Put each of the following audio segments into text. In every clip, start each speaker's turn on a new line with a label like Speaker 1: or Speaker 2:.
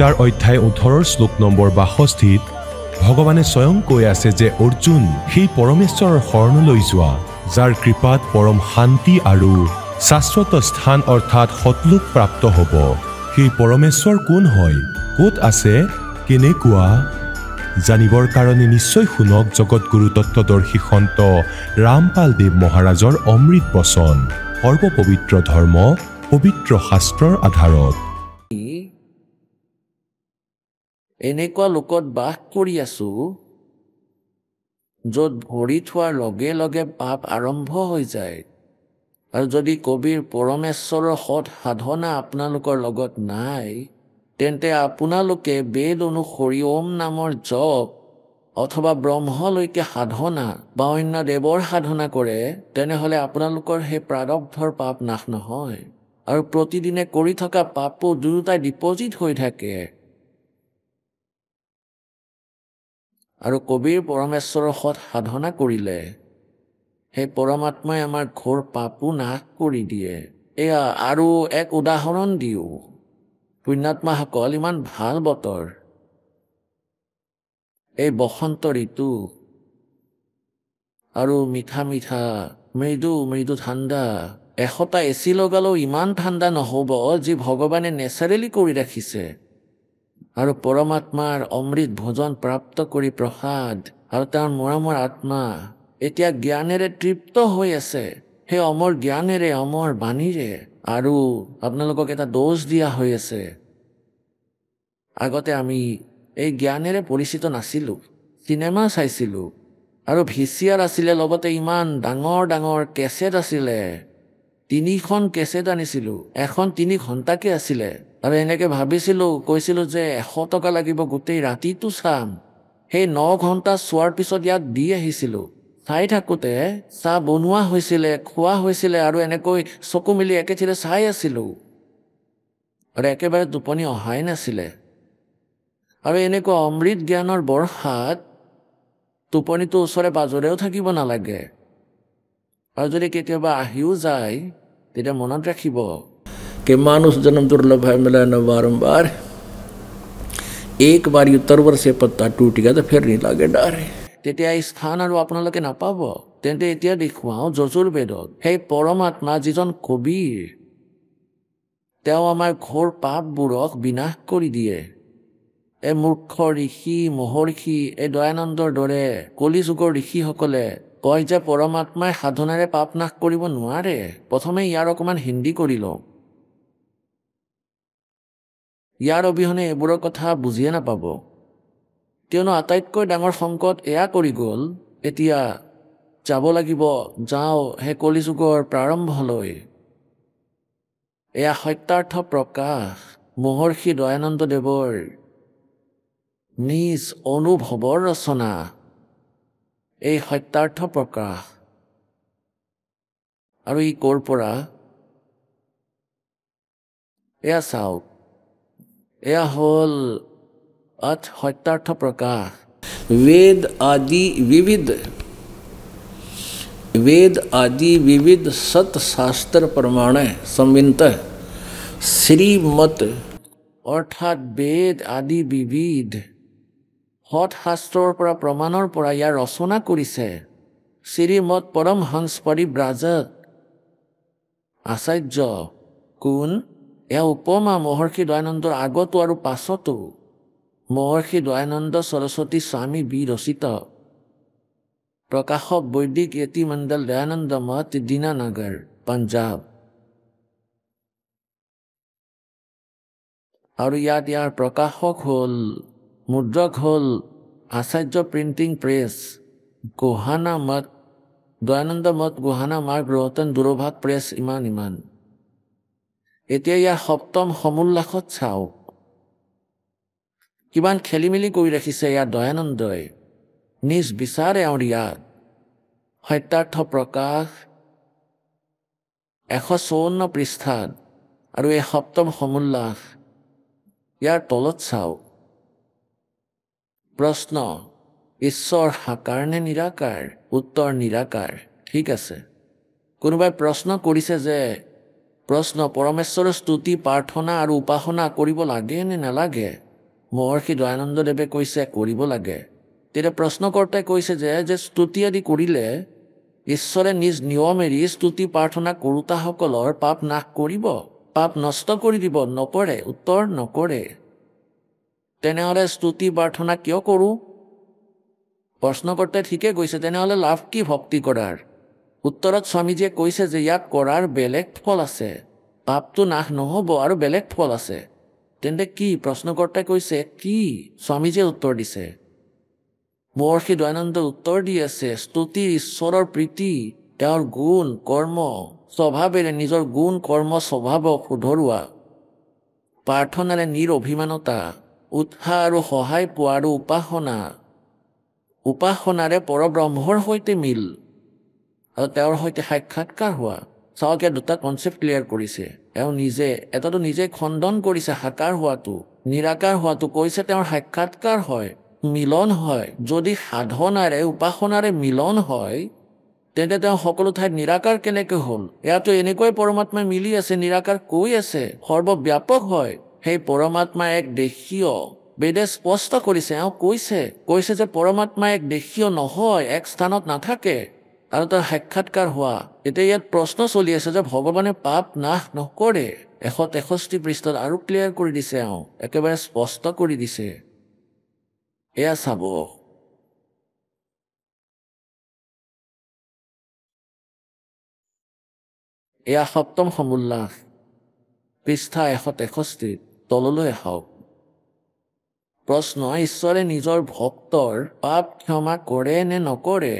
Speaker 1: গীতাৰ অধ্যায় 18 শ্লোক নম্বৰ 62 ভগৱানে স্বয়ং কৈ আছে যে অৰ্জুন সেই পৰমেশ্বৰৰ শৰণলৈ যোৱা যাৰ কৃপাত পৰম শান্তি আৰু শাশ্বত স্থান অৰ্থাৎ সতলোক প্ৰাপ্ত হ'ব। সেই পৰমেশ্বৰ কোন হয়, ক'ত আছে, কেনেকুৱা জানিবৰ কাৰণে নিশ্চয় শুনক জগতগুৰু তত্ত্বদৰ্শী সন্ত ৰামপাল দেৱ মহাৰাজৰ অমৃত বচন সৰ্বপবিত্ৰ ধৰ্ম পবিত্ৰ শাস্ত্ৰৰ আধাৰত।
Speaker 2: এনেকুৱা লোকত বাস কৰি আছো য'ত ভৰি থোৱাৰ লগে লগে পাপ আৰম্ভ হৈ যায়। আৰু যদি কবিৰ পৰমেশ্বৰৰ সৎ সাধনা আপোনালোকৰ লগত নাই, তেন্তে আপোনালোকে বেদ অনুসৰি ওম নামৰ জপ অথবা ব্ৰহ্মলৈকে সাধনা বা অন্য দেৱৰ সাধনা কৰে, তেনেহ'লে আপোনালোকৰ সেই প্ৰাৰব্ধৰ পাপ নাশ নহয় আৰু প্ৰতিদিনে কৰি থকা পাপো দুয়োটাই ডিপজিট হৈ থাকে। আৰু কবিৰ পৰমেশ্বৰৰ সৎ সাধনা কৰিলে সেই পৰমাত্মাই আমাৰ ঘোৰ পাপো নাশ কৰি দিয়ে। এয়া আৰু এক উদাহৰণ দিওঁ, পুণ্যাত্মাসকল, ইমান ভাল বতৰ, এই বসন্ত ঋতু, আৰু মিঠা মিঠা মৃদু মৃদু ঠাণ্ডা। 100টা এচি লগালেও ইমান ঠাণ্ডা নহ'ব যি ভগৱানে নেচাৰেলি কৰি ৰাখিছে। আৰু পৰমাত্মাৰ অমৃত ভোজন প্ৰাপ্ত কৰি প্ৰসাদ আৰু তেওঁৰ মৰমৰ আত্মা এতিয়া জ্ঞানেৰে তৃপ্ত হৈ আছে, সেই অমৰ জ্ঞানেৰে অমৰ বাণীৰে। আৰু আপোনালোকক এটা ড'জ দিয়া হৈ আছে। আগতে আমি এই জ্ঞানেৰে পৰিচিত নাছিলোঁ, চিনেমা চাইছিলোঁ আৰু VCR আছিলে, লগতে ইমান ডাঙৰ ডাঙৰ কেছেট আছিলে। 3খন কেছেট আনিছিলোঁ, এখন 3 ঘণ্টাকে আছিলে। আৰু এনেকৈ ভাবিছিলোঁ, কৈছিলোঁ যে 100 টকা লাগিব, গোটেই ৰাতিটো চাম। সেই 9 ঘণ্টা চোৱাৰ পিছত ইয়াত দি আহিছিলোঁ। চাই থাকোঁতে চাহ বনোৱা হৈছিলে, খোৱা হৈছিলে আৰু এনেকৈ চকু মেলি একেথিৰে চাই আছিলোঁ আৰু একেবাৰে টোপনি অহাই নাছিলে। আৰু এনেকুৱা অমৃত জ্ঞানৰ বৰ্ষাত টোপনিটো ওচৰে পাজৰেও থাকিব নালাগে। আৰু যদি কেতিয়াবা আহিও যায়, তেতিয়া মনত ৰাখিব कि मानुष जन्म दुर्लभ है, मिला न बारंबार, एक बार तरवर से पत्ता टूट गया तो फिर नहीं लागे डारे। তেতিয়া এই স্থান আৰু আপোনালোকে নাপাব। তেন্তে এতিয়া দেখুৱাওঁ যজুৰ্বেদত সেই পৰমাত্মা যিজন কবিৰ, তেওঁ আমাৰ ঘোৰ পাপবোৰক বিনাশ কৰি দিয়ে। এই মূৰ্খ ঋষি মহৰ্ষি, এই দয়ানন্দৰ দৰে কলি যুগৰ ঋষিসকলে কয় যে পৰমাত্মাই সাধনাৰে পাপ নাশ কৰিব নোৱাৰে। প্ৰথমে ইয়াৰ অকণমান হিন্দী কৰি লওঁ। ইয়াৰ অবিহনে এইবোৰৰ কথা বুজিয়ে নাপাব, কিয়নো আটাইতকৈ ডাঙৰ সংকট এয়া কৰি গ'ল। এতিয়া যাব লাগিব, যাওঁ সেই কলি যুগৰ প্ৰাৰম্ভলৈ। এয়া সত্যাৰ্থ প্ৰকাশ মহৰ্ষি দয়ানন্দ দেৱৰ নিজ অনুভৱৰ ৰচনা, এই সত্যাৰ্থ প্ৰকাশ। আৰু ই ক'ৰ পৰা? এয়া চাওক, এয়া হ'ল সত্যাৰ্থ প্ৰকাশ। वेद आदि विविध सत शास्त्र प्रमाण संवित श्रीमत, অৰ্থাৎ বেদ আদি বিবিধ সৎ শাস্ত্ৰৰ পৰা প্ৰমাণৰ পৰা ইয়াৰ ৰচনা কৰিছে শ্ৰীমত পৰমহংস পৰিব্ৰাজক আচাৰ্য। কোন? এয়া উপমা মহৰ্ষি দয়ানন্দৰ আগতো আৰু পাছতো। মহৰ্ষি দয়ানন্দ সৰস্বতী স্বামী বিৰচিত প্ৰকাশক বৈদিক য়তি মণ্ডল দয়ানন্দ মঠ, দীনানগৰ, পাঞ্জাৱ। আৰু ইয়াৰ প্ৰকাশক হ'ল, মুদ্ৰক হ'ল আচাৰ্য প্ৰিণ্টিং প্ৰেছ, গোহানা মঠ, দয়ানন্দ মঠ, গোহানা মাৰ্গ, ৰোহতন, দুৰভাগ প্ৰেছ, ইমান। এতিয়া ইয়াৰ 7ম সমুল্লাসত চাওক, কিমান খেলি মেলি কৰি ৰাখিছে ইয়াৰ দয়ানন্দই নিজ বিচাৰে। আৰু ইয়াত সত্যাৰ্থ প্ৰকাশ 154 পৃষ্ঠাত, আৰু এই 7ম সমুল্লাস। ইয়াৰ তলত চাওক, প্ৰশ্ন, ঈশ্বৰ সাকাৰ নে নিৰাকাৰ? উত্তৰ, নিৰাকাৰ। ঠিক আছে। কোনোবাই প্ৰশ্ন কৰিছে যে প্ৰশ্ন, পৰমেশ্বৰৰ স্তুতি প্ৰাৰ্থনা আৰু উপাসনা কৰিব লাগে নে নালাগে? মহৰ্ষি দয়ানন্দদেৱে কৈছে কৰিব লাগে। তেতিয়া প্ৰশ্নকৰ্তাই কৈছে যে স্তুতি আদি কৰিলে ঈশ্বৰে নিজ নিয়ম এৰি স্তুতি প্ৰাৰ্থনা কৰোতাসকলৰ পাপ নাশ কৰিব, পাপ নষ্ট কৰি দিব। নকৰে, উত্তৰ নকৰে। তেনেহ'লে স্তুতি প্ৰাৰ্থনা কিয় কৰোঁ? প্ৰশ্নকৰ্তাই ঠিকে কৈছে, তেনেহ'লে লাভ কি ভক্তি কৰাৰ? উত্তৰত স্বামীজীয়ে কৈছে যে ইয়াক কৰাৰ বেলেগ ফল আছে, পাপটো নাশ নহ'ব আৰু বেলেগ ফল আছে। তেন্তে কি? প্ৰশ্নকৰ্তাই কৈছে কি? স্বামীজীয়ে উত্তৰ দিছে। মহৰ্ষি দয়ানন্দই উত্তৰ দি আছে, স্তুতি ঈশ্বৰৰ প্ৰীতি, তেওঁৰ গুণ কৰ্ম স্বভাৱেৰে নিজৰ গুণ কৰ্ম স্বভাৱক শুধৰোৱা, প্ৰাৰ্থনাৰে নিৰভিমানতা, উৎসাহ আৰু সহায় পোৱা আৰু উপাসনাৰে পৰব্ৰহ্মৰ সৈতে মিল আৰু তেওঁৰ সৈতে সাক্ষাৎকাৰ হোৱা। চাওক, ইয়াত দুটা কনচেপ্ট ক্লিয়াৰ কৰিছে। এওঁ এটাটো নিজে খণ্ডন কৰিছে সাকাৰ হোৱাটো, নিৰাকাৰ হোৱাটো, কৈছে তেওঁৰ সাক্ষাৎকাৰ হয়, মিলন হয়। যদি সাধনাৰে উপাসনাৰে মিলন হয় তেন্তে তেওঁ সকলো ঠাইত নিৰাকাৰ কেনেকৈ হ'ল? ইয়াতো এনেকৈ পৰমাত্মাই মিলি আছে, নিৰাকাৰ কৈ আছে, সৰ্বব্যাপক হয়। সেই পৰমাত্মা এক দেশীয়, বেদে স্পষ্ট কৰিছে। এওঁ কৈছে যে পৰমাত্মা এক দেশীয় নহয়, এক স্থানত নাথাকে আৰু তাৰ সাক্ষাৎকাৰ হোৱা। এতিয়া ইয়াত প্ৰশ্ন চলি আছে যে ভগৱানে পাপ নাশ নকৰে। 163 পৃষ্ঠাত আৰু ক্লিয়াৰ কৰি দিছে, এওঁ একেবাৰে স্পষ্ট কৰি দিছে। এয়া চাব, এয়া সপ্তম সমুল্লাস, পৃষ্ঠা 163, তললৈ আহক। প্ৰশ্ন, ঈশ্বৰে নিজৰ ভক্তৰ পাপ ক্ষমা কৰে নে নকৰে?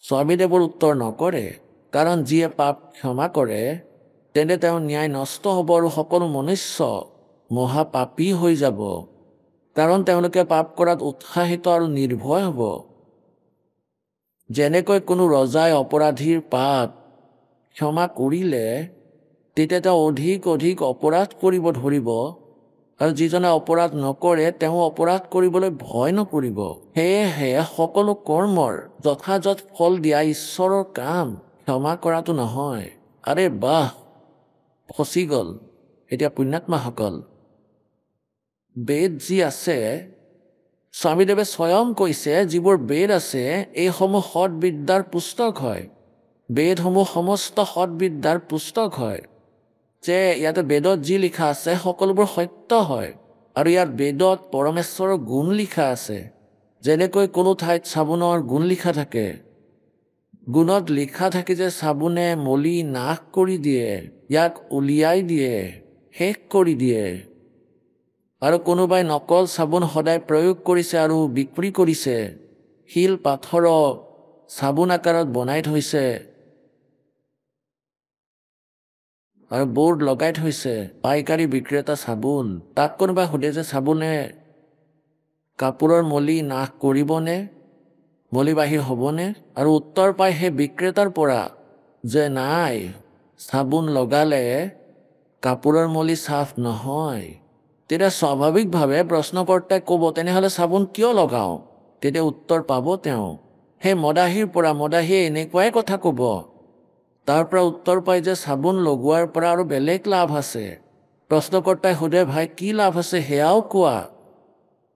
Speaker 2: স্বামীদেৱৰ উত্তৰ নকৰে। কাৰণ যিয়ে পাপ ক্ষমা কৰে তেন্তে তেওঁৰ ন্যায় নষ্ট হ'ব আৰু সকলো মনুষ্য মহাপাপী হৈ যাব, কাৰণ তেওঁলোকে পাপ কৰাত উৎসাহিত আৰু নিৰ্ভয় হ'ব। যেনেকৈ কোনো ৰজাই অপৰাধীৰ পাপ ক্ষমা কৰিলে তেতিয়া তেওঁ অধিক অপৰাধ কৰিব ধৰিব, আৰু যিজনে অপৰাধ নকৰে তেওঁ অপৰাধ কৰিবলৈ ভয় নকৰিব। সেয়েহে সকলো কৰ্মৰ যথাযথ ফল দিয়া ঈশ্বৰৰ কাম ক্ষমা কৰাটো নহয়। আৰে বাহ, ফচি গ'ল এতিয়া পুণ্যাত্মাসকল। বেদ যি আছে, স্বামীদেৱে স্বয়ং কৈছে যিবোৰ বেদ আছে এইসমূহ সৎবিদ্যাৰ পুস্তক হয়। বেদসমূহ সমস্ত সৎবিদ্যাৰ পুস্তক হয়। যে ইয়াতে বেদত যি লিখা আছে সকলোবোৰ সত্য হয়, আৰু ইয়াত বেদত পৰমেশ্বৰৰ গুণ লিখা আছে। যেনেকৈ কোনো ঠাইত চাবোনৰ গুণ লিখা থাকে, গুণত লিখা থাকে যে চাবোনে মলি নাশ কৰি দিয়ে, ইয়াক উলিয়াই দিয়ে, শেষ কৰি দিয়ে। আৰু কোনোবাই নকল চাবোন সদায় প্ৰয়োগ কৰিছে আৰু বিক্ৰী কৰিছে, শিল পাথৰক চাবোন আকাৰত বনাই থৈছে আৰু বৰ্ড লগাই থৈছে, পাইকাৰী বিক্ৰেতা চাবোন। তাক কোনোবাই সোধে যে চাবোনে কাপোৰৰ মলি নাশ কৰিবনে, মলি বাহিৰ হ'বনে? আৰু উত্তৰ পায় সেই বিক্ৰেতাৰ পৰা যে নাই, চাবোন লগালে কাপোৰৰ মলি চাফ নহয়। তেতিয়া স্বাভাৱিকভাৱে প্ৰশ্নকৰ্তাই ক'ব, তেনেহ'লে চাবোন কিয় লগাওঁ? তেতিয়া উত্তৰ পাব তেওঁ সেই মদাহীৰ পৰা। মদাহীয়ে এনেকুৱাই কথা ক'ব। তাৰ পৰা উত্তৰ পায় যে চাবোন লগোৱাৰ পৰা আৰু বেলেগ লাভ আছে। প্ৰশ্নকৰ্তাই সোধে, ভাই কি লাভ আছে সেয়াও কোৱা।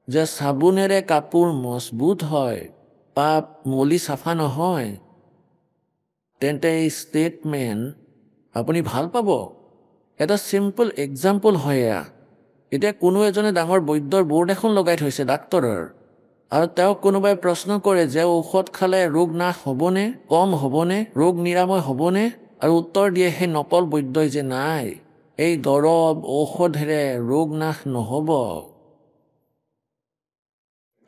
Speaker 2: যে চাবোনেৰে কাপোৰ মজবুত হয়, পাপ মলি চাফা নহয়। তেন্তে এই ষ্টেটমেণ্ট আপুনি ভাল পাব। এটা চিম্পল এক্সাম্পল হয় এয়া। এতিয়া কোনো এজনে ডাঙৰ বৈদ্যৰ বৰ্ড এখন লগাই থৈছে, ডাক্তৰৰ, আৰু তেওঁক কোনোবাই প্ৰশ্ন কৰে যে ঔষধ খালে ৰোগ নাশ হ'বনে, কম হ'বনে, ৰোগ নিৰাময় হ'বনে? আৰু উত্তৰ দিয়ে সেই নকল বৈদ্যই যে নাই, এই দৰৱ ঔষধেৰে ৰোগ নাশ নহ'ব।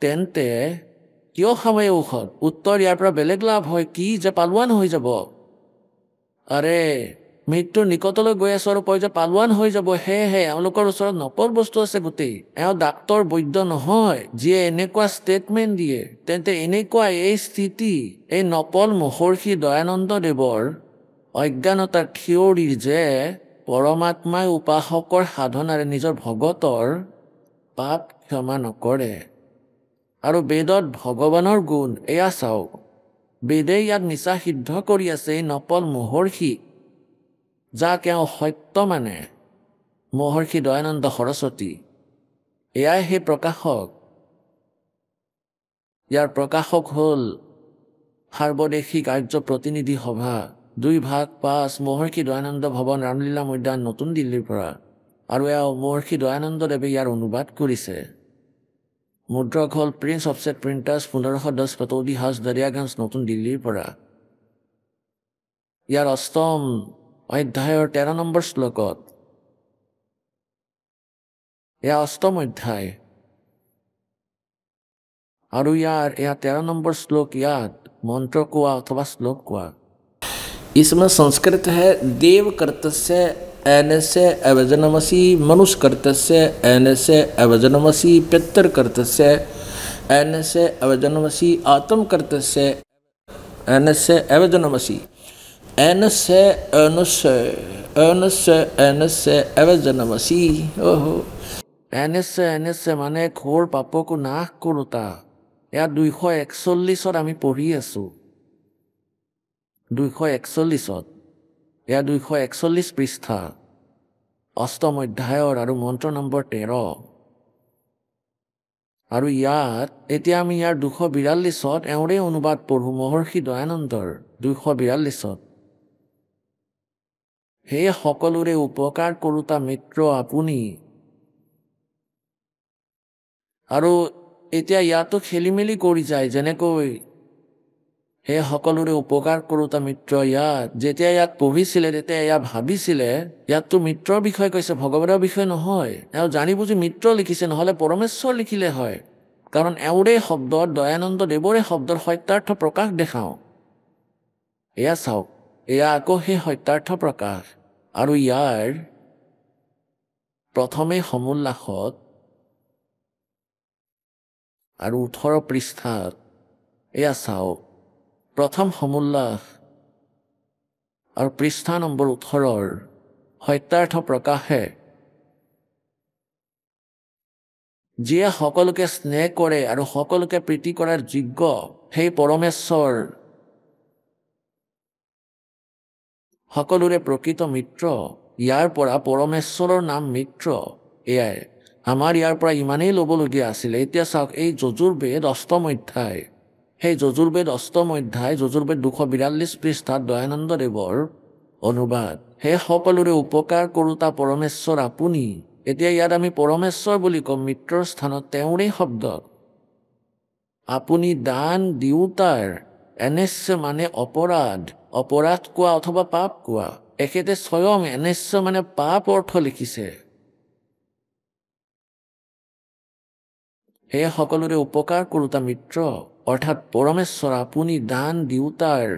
Speaker 2: তেন্তে কিয় খাব এই ঔষধ? উত্তৰ, ইয়াৰ পৰা বেলেগ লাভ হয়। কি? যে পালোৱান হৈ যাব। আৰে মৃত্যুৰ নিকটলৈ গৈ আছো আৰু কয় যে পালোৱান হৈ যাব। সেয়েহে এওঁলোকৰ ওচৰত নকল বস্তু আছে গোটেই। এওঁ ডাক্তৰ বৈদ্য নহয় যিয়ে এনেকুৱা ষ্টেটমেণ্ট দিয়ে। তেন্তে এনেকুৱা এই স্থিতি এই নকল মহৰ্ষি দয়ানন্দদেৱৰ অজ্ঞানতাৰ থিয়ৰীৰ যে পৰমাত্মাই উপাসকৰ সাধনাৰে নিজৰ ভগতৰ পাপ ক্ষমা নকৰে। আৰু বেদত ভগৱানৰ গুণ এয়া চাওক, বেদে ইয়াত মিছা সিদ্ধ কৰি আছে এই নকল মহৰ্ষি, যাক এওঁ সত্য মানে। মহৰ্ষি দয়ানন্দ সৰস্বতী। এয়াই সেই প্ৰকাশক। ইয়াৰ প্ৰকাশক হ'ল সাৰ্বদেশিক আৰ্য প্ৰতিনিধি সভা 2/5 মহৰ্ষি দয়ানন্দ ভৱন, ৰামলীলা মৈদান, নতুন দিল্লীৰ পৰা। আৰু এয়া মহৰ্ষি দয়ানন্দদেৱে ইয়াৰ অনুবাদ কৰিছে। মুদ্ৰক হ'ল prince offset printers, 1510 পটৌদি house, Daryaganj, নতুন দিল্লীৰ পৰা। ইয়াৰ 8ম অধ্যায়ৰ 13 নম্বৰ শ্লোকত, এয়া 8ম অধ্যায় আৰু ইয়াৰ 13 নম্বৰ শ্লোক, ইয়াত মন্ত্ৰ কোৱা অথবা শ্লোক কোৱা। इसमें संस्कृत है देव कर्तस्य एनस्य अवजनमसि, मनुष्य कर्तस्य एनस्य अवजनमसि, पितर कर्तस्य एनस्य अवजनमसि, आत्म कर्तस्य एनस्य अवजनमसि, एनस्य एनस्य एनस्य एनस्य अवजनमसि। ओहो, एनस्य মানে ঘোৰ পাপকো নাশ কৰোতা। এয়া 241 আমি পঢ়ি আছোঁ। 241, এয়া 241 পৃষ্ঠা, 8ম অধ্যায়ৰ আৰু মন্ত্ৰ নম্বৰ 13। আৰু ইয়াত এতিয়া আমি ইয়াৰ 242 এওঁৰে অনুবাদ পঢ়োঁ, মহৰ্ষি দয়ানন্দৰ 242। হে সকলোৰে উপকাৰ কৰোতা মিত্ৰ আপুনি। আৰু এতিয়া ইয়াতো খেলি মেলি কৰি যায়, যেনেকৈ হে সকলোৰে উপকাৰ কৰোতা মিত্ৰ, ইয়াত যেতিয়া ইয়াত পঢ়িছিলে তেতিয়া এয়া ভাবিছিলে ইয়াততো মিত্ৰৰ বিষয়ে কৈছে, ভগৱানৰ বিষয়ে নহয়। এওঁ জানি বুজি মিত্ৰ লিখিছে, নহ'লে পৰমেশ্বৰ লিখিলে হয়। কাৰণ এওঁৰে শব্দত, দয়ানন্দ দেৱৰে শব্দৰ সত্যাৰ্থ প্ৰকাশ দেখাওঁ। এয়া চাওক, এয়া আকৌ সেই সত্যাৰ্থ প্ৰকাশ। আৰু ইয়াৰ প্ৰথমে সমোল্লাসত আৰু 18 পৃষ্ঠাত, এয়া চাওক, প্ৰথম সমোল্লাস আৰু পৃষ্ঠা নম্বৰ 18ৰ সত্যাৰ্থ প্ৰকাশে যিয়ে সকলোকে স্নেহ কৰে আৰু সকলোকে প্ৰীতি কৰাৰ যোগ্য, সেই পৰমেশ্বৰ সকলোৰে প্ৰকৃত মিত্ৰ। ইয়াৰ পৰা পৰমেশ্বৰৰ নাম মিত্ৰ। এয়াই আমাৰ ইয়াৰ পৰা ইমানেই ল'বলগীয়া আছিলে। এতিয়া চাওক, এই যজুৰ্বেদ 8ম অধ্যায়, সেই যজুৰ্বেদ 8ম অধ্যায়, যজুৰ্বেদ 242 পৃষ্ঠাত দয়ানন্দ দেৱৰ অনুবাদ। সেই সকলোৰে উপকাৰ কৰোতা পৰমেশ্বৰ আপুনি। এতিয়া ইয়াত আমি পৰমেশ্বৰ বুলি কওঁ, মিত্ৰৰ স্থানত তেওঁৰে শব্দ। আপুনি দান দিওঁতাৰ, এনেস্য মানে অপৰাধ, অপৰাধ কোৱা অথবা পাপ কোৱা। এখেতে স্বয়ং এনেস্য মানে পাপ অৰ্থ লিখিছে। সেয়ে সকলোৰে উপকাৰ কৰোতা মিত্ৰ, অৰ্থাৎ পৰমেশ্বৰ আপুনি দান দিওঁতাৰ,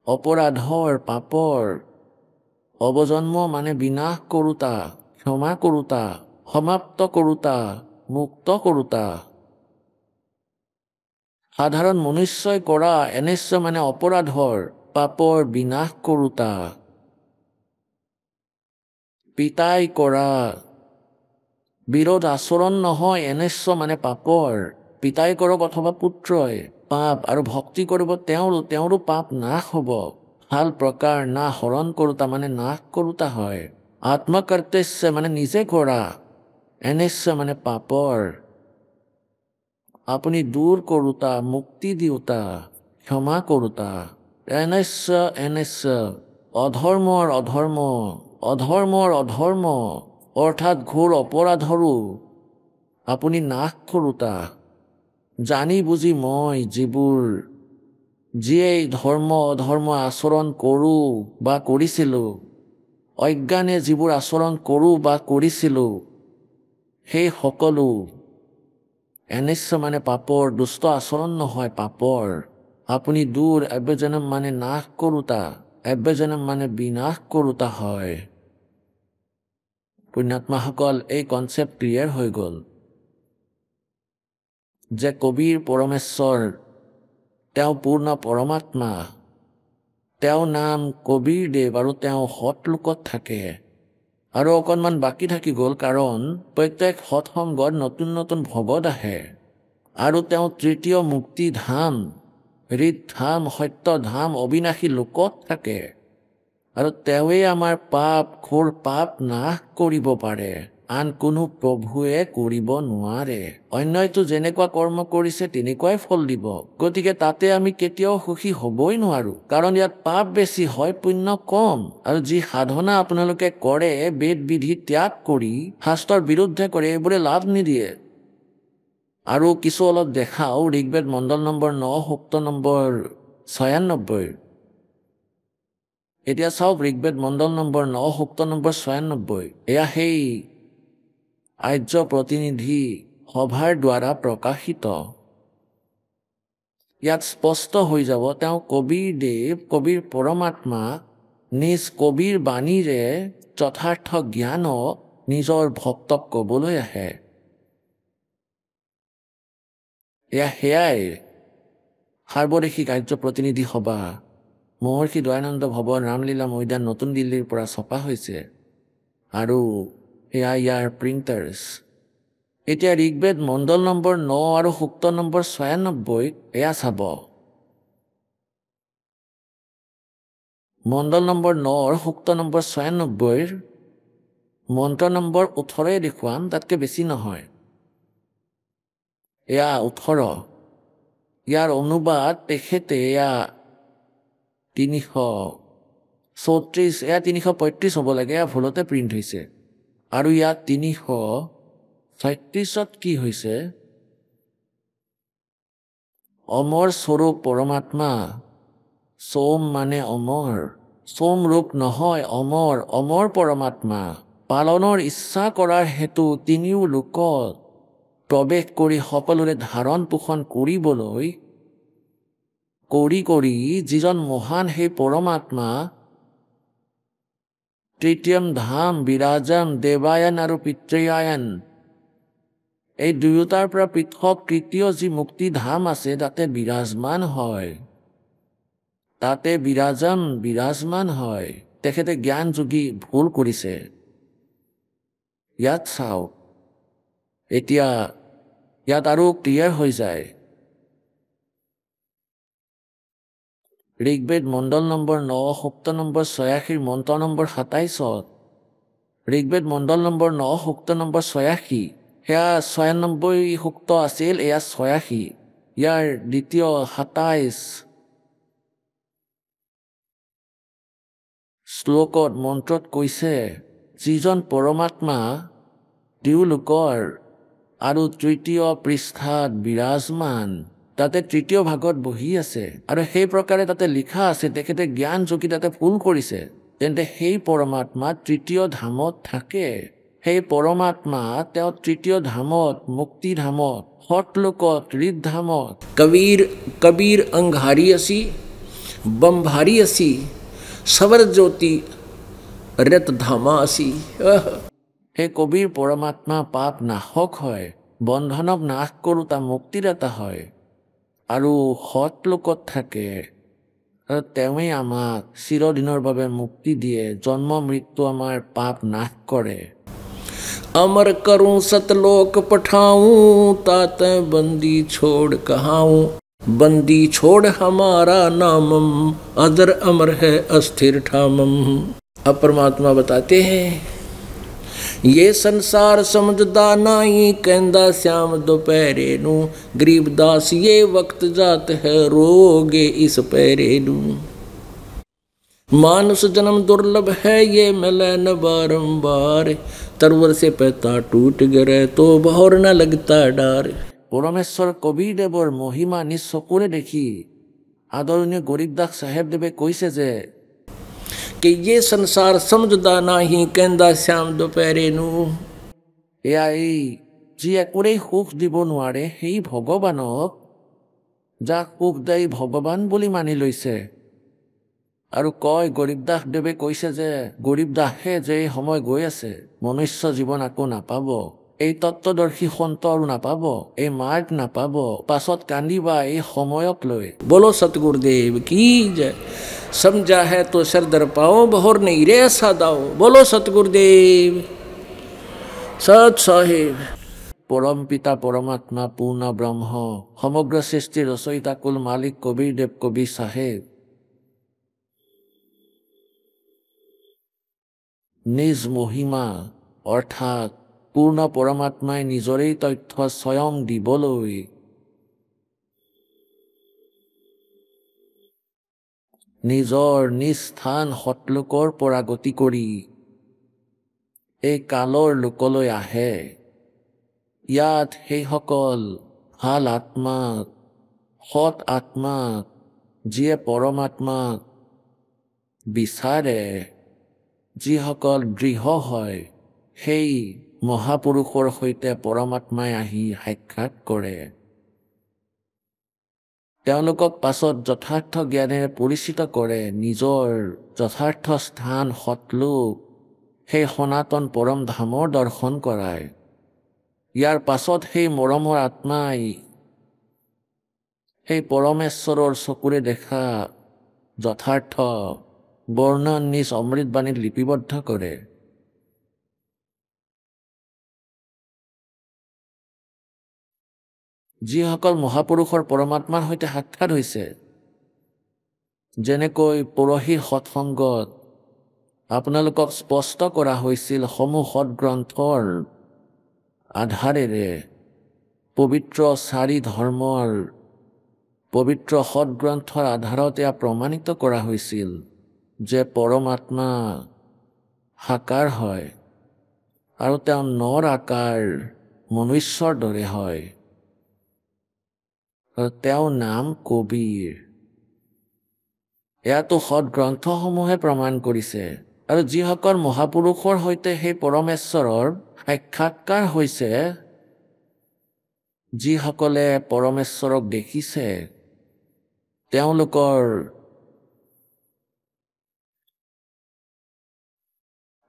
Speaker 2: অপৰাধৰ, পাপৰ, অৱজন্ম মানে বিনাশ কৰোতা, ক্ষমা কৰোতা, সমাপ্ত কৰোতা, মুক্ত কৰোতা। সাধাৰণ মনুষ্যই কৰা, এনেস্য মানে অপৰাধৰ, পাপৰ বিনাশ কৰোতা। পিতাই কৰা, বিৰোধ আচৰণ নহয়, এনেস্য মানে পাপৰ। পিতাই কৰক অথবা পুত্ৰই পাপ, আৰু ভক্তি কৰিব তেওঁৰো পাপ নাশ হ'ব। ভাল প্ৰকাৰ না হৰণ কৰোতা মানে নাশ কৰোতা হয়। আত্মকৰ্তস্য মানে নিজে কৰা, এনেস্য মানে পাপৰ। আপুনি দূৰ কৰোতা, মুক্তি দিওঁতা, ক্ষমা কৰোতা। এনেস্য এনেস্য অধৰ্মৰ অধৰ্ম, অধৰ্মৰ অধৰ্ম অৰ্থাৎ ঘোৰ অপৰাধৰো আপুনি নাশ কৰোতা। জানি বুজি মই যিয়ে ধৰ্ম অধৰ্ম আচৰণ কৰোঁ বা কৰিছিলোঁ, অজ্ঞানে যিবোৰ আচৰণ কৰোঁ বা কৰিছিলোঁ, সেই সকলো এনেস্য মানে পাপৰ, দুষ্ট আচৰণ নহয়, পাপৰ। আপুনি দূৰ, অব্যজনম মানে নাশ কৰোতা, অব্যজনম মানে বিনাশ কৰোতা হয়। পুণ্যাত্মাসকল, এই কনচেপ্ট ক্লিয়াৰ হৈ গ'ল যে কবিৰ পৰমেশ্বৰ, তেওঁ পূৰ্ণ পৰমাত্মা, তেওঁ নাম কবিৰ দেৱ, আৰু তেওঁ সৎলোকত থাকে। আৰু অকণমান বাকী থাকি গ'ল, কাৰণ প্ৰত্যেক সৎসংগত নতুন নতুন ভগত আহে, আৰু তেওঁ তৃতীয় মুক্তিধাম, হৃদধাম, সত্যধাম, অবিনাশী লোকত থাকে। আৰু তেওঁৱেই আমাৰ পাপ ঘোৰ পাপ নাশ কৰিব পাৰে, আন কোনো প্ৰভুৱে কৰিব নোৱাৰে। অন্যইতো যেনেকুৱা কৰ্ম কৰিছে তেনেকুৱাই ফল দিব। গতিকে তাতে আমি কেতিয়াও সুখী হ'বই নোৱাৰো, কাৰণ ইয়াত পাপ বেছি হয়, পুণ্য কম। আৰু যি সাধনা আপোনালোকে কৰে বেদ বিধি ত্যাগ কৰি শাস্ত্ৰৰ বিৰুদ্ধে কৰে, এইবোৰে লাভ নিদিয়ে। আৰু কিছু অলপ দেখাও ঋগ্বেদ মণ্ডল নম্বৰ 9 সূক্ত নম্বৰ 96। এতিয়া চাওক ঋগ্বেদ মণ্ডল নম্বৰ 9 সূক্ত নম্বৰ 96। এয়া সেই আৰ্য প্ৰতিনিধি সভাৰ দ্বাৰা প্ৰকাশিত। ইয়াত স্পষ্ট হৈ যাব তেওঁ কবিৰ দেৱ, কবিৰ পৰমাত্মা নিজ কবিৰ বাণীৰে যথাৰ্থ জ্ঞানক নিজৰ ভক্তক ক'বলৈ আহে। সেয়াই সাৰ্বদেশিক আৰ্য প্ৰতিনিধি সভা মহৰ্ষি দয়ানন্দ ভৱন ৰামলীলা মৈদান নতুন দিল্লীৰ পৰা ছপা হৈছে। আৰু এয়া ইয়াৰ প্ৰিণ্টাৰ্ছ। এতিয়া ঋগ্বেদ মণ্ডল নম্বৰ 9 আৰু সূক্ত নম্বৰ 96 এয়া চাব। মণ্ডল নম্বৰ 9 সূক্ত নম্বৰ 96 মন্ত্ৰ নম্বৰ 18 দেখুৱাম, তাতকৈ বেছি নহয়। এয়া 18। ইয়াৰ অনুবাদ তেখেতে এয়া 334, এয়া 335 হ'ব লাগে, এয়া ভুলতে প্ৰিণ্ট হৈছে। আৰু ইয়াত 336ত কি হৈছে? অমৰ স্বৰূপ পৰমাত্মা, সোম মানে অমৰ, সোম ৰূপ নহয় অমৰ, অমৰ পৰমাত্মা পালনৰ ইচ্ছা কৰাৰ হেতু তিনিও লোকত প্ৰৱেশ কৰি সকলোৰে ধাৰণ পোষণ কৰিবলৈ কৰি যিজন মহান সেই পৰমাত্মা তৃতীয়ম ধাম বিৰাজম দেৱায়ন আৰু পিতৃয়ায়ন, এই দুয়োটাৰ পৰা পৃথক তৃতীয় যি মুক্তি ধাম আছে তাতে বিৰাজমান হয়, তাতে বিৰাজমান হয়। তেখেতে জ্ঞান যোগী ভুল কৰিছে। ইয়াত চাওক, এতিয়া ইয়াত আৰু ক্লিয়াৰ হৈ যায়। ঋগ্বেদ মণ্ডল নম্বৰ 9 সূক্ত নম্বৰ 86 মন্ত্ৰ নম্বৰ 27। ঋগ্বেদ মণ্ডল নম্বৰ 9 সূক্ত নম্বৰ 86, সেয়া 96 সূক্ত আছিল, এয়া 86। ইয়াৰ দ্বিতীয় 27 শ্লোকত মন্ত্ৰত কৈছে, যিজন পৰমাত্মা তেওঁলোকৰ আৰু তৃতীয় পৃষ্ঠাত বিৰাজমান, তাতে তৃতীয় ভাগত বহি আছে। আৰু সেই প্ৰকাৰে তাতে লিখা আছে তেখেতে জ্ঞান যোগী তাতে ভুল কৰিছে। তেন্তে সেই পৰমাত্মা তৃতীয় ধামত থাকে। সেই পৰমাত্মা তেওঁ তৃতীয় ধামত, মুক্তি ধামত, সতলোকত, হৃদধামত কবিৰ অংঘাৰী আছি, বমভাৰী আছি, সবৰ জ্যোতি ৰত ধামা আছি। সেই কবিৰ পৰমাত্মা পাপ নাশক হয়, বন্ধনক নাশ কৰোতা মুক্তিদাতা হয়, আৰু সতলোকত থাকে। আৰু তেওঁৱেই আমাক চিৰদিনৰ বাবে মুক্তি দিয়ে, জন্ম মৃত্যু আমাৰ পাপ নাশ কৰে। अमर करूं सतलोक पठाऊं, तात बंदी छोड़ कहाऊं, बंदी छोड़ हमारा नामम, अदर अमर है अस्थिर ठामम। अब परमात्मा बताते हैं, ये संसार समझदा नाई, कहंदा श्याम दोपहरे नू, गरीबदास ये वक्त जात है, रोगे इस पैरे नू। मानुष जन्म दुर्लभ है, ये मिले न बारंबार, तरवर से पैता टूट गिरे तो बहुर न लगता डार। পৰমেশ্বৰ কবিৰদেৱৰ মহিমা নিজ চকুৰে দেখি আদৰণীয় গৰীবদাস চাহেবদেৱে কৈছে যে, कि ये संसार समझदा नाही, कहंदा श्याम दोपहरे नू। এয়া এই যি একোৰেই সুখ দিব নোৱাৰে সেই ভগৱানক, যাক সুখদায়ী ভগৱান বুলি মানি লৈছে। আৰু কয়, গৰীবদাস দেৱে কৈছে যে গৰীবদাসে যে এই সময় গৈ আছে, মনুষ্য জীৱন আকৌ নাপাব, এই তত্ত্বদৰ্শী সন্ত আৰু নাপাব, এই মাৰ্গ নাপাব, পাছত কান্দিবা এই সময়ক লৈ। বলো সতগুৰুদেৱ কি জয়। समझा है तो सरदर पाओ, बहुर नहीं रे सादाओ। बोलो सतगुरुदेव सत साहेब। পৰম পিতা পৰমাত্মা পূৰ্ণ ব্ৰহ্ম, সমগ্ৰ সৃষ্টিৰ ৰচয়িতা কুল মালিক কবিৰদেৱ কবি চাহেব। নিজ মহিমা অৰ্থাৎ পূৰ্ণ পৰমাত্মাই নিজৰেই তথ্য স্বয়ং দিবলৈ নিজৰ নিজ স্থান সৎলোকৰ পৰা গতি কৰি এই কালৰ লোকলৈ আহে। ইয়াত সেইসকল ভাল আত্মাক সৎ আত্মাক যিয়ে পৰমাত্মাক বিচাৰে, যিসকল দৃঢ় হয়, সেই মহাপুৰুষৰ সৈতে পৰমাত্মাই আহি সাক্ষাৎ কৰে। তেওঁলোকক পাছত যথাৰ্থ জ্ঞানেৰে পৰিচিত কৰে, নিজৰ যথাৰ্থ স্থান সৎলোক সেই সনাতন পৰম ধামৰ দৰ্শন কৰায়। ইয়াৰ পাছত সেই মৰমৰ আত্মাই সেই পৰমেশ্বৰৰ চকুৰে দেখা যথাৰ্থ বৰ্ণন নিজ অমৃতবাণীত লিপিবদ্ধ কৰে। যিসকল মহাপুৰুষৰ পৰমাত্মাৰ সৈতে সাক্ষাৎ হৈছে, যেনেকৈ পৰহিৰ সৎসংগত আপোনালোকক স্পষ্ট কৰা হৈছিল, সমূহ সৎগ্ৰন্থৰ আধাৰেৰে পবিত্ৰ 4 ধৰ্মৰ পবিত্ৰ সৎগ্ৰন্থৰ আধাৰত এয়া প্ৰমাণিত কৰা হৈছিল যে পৰমাত্মা সাকাৰ হয় আৰু তেওঁ নৰ আকাৰ মনুষ্যৰ দৰে হয় আৰু তেওঁৰ নাম কবীৰ। এয়াতো সৎগ্ৰন্থসমূহে প্ৰমাণ কৰিছে। আৰু যিসকল মহাপুৰুষৰ সৈতে সেই পৰমেশ্বৰৰ সাক্ষাৎকাৰ হৈছে, যিসকলে পৰমেশ্বৰক দেখিছে,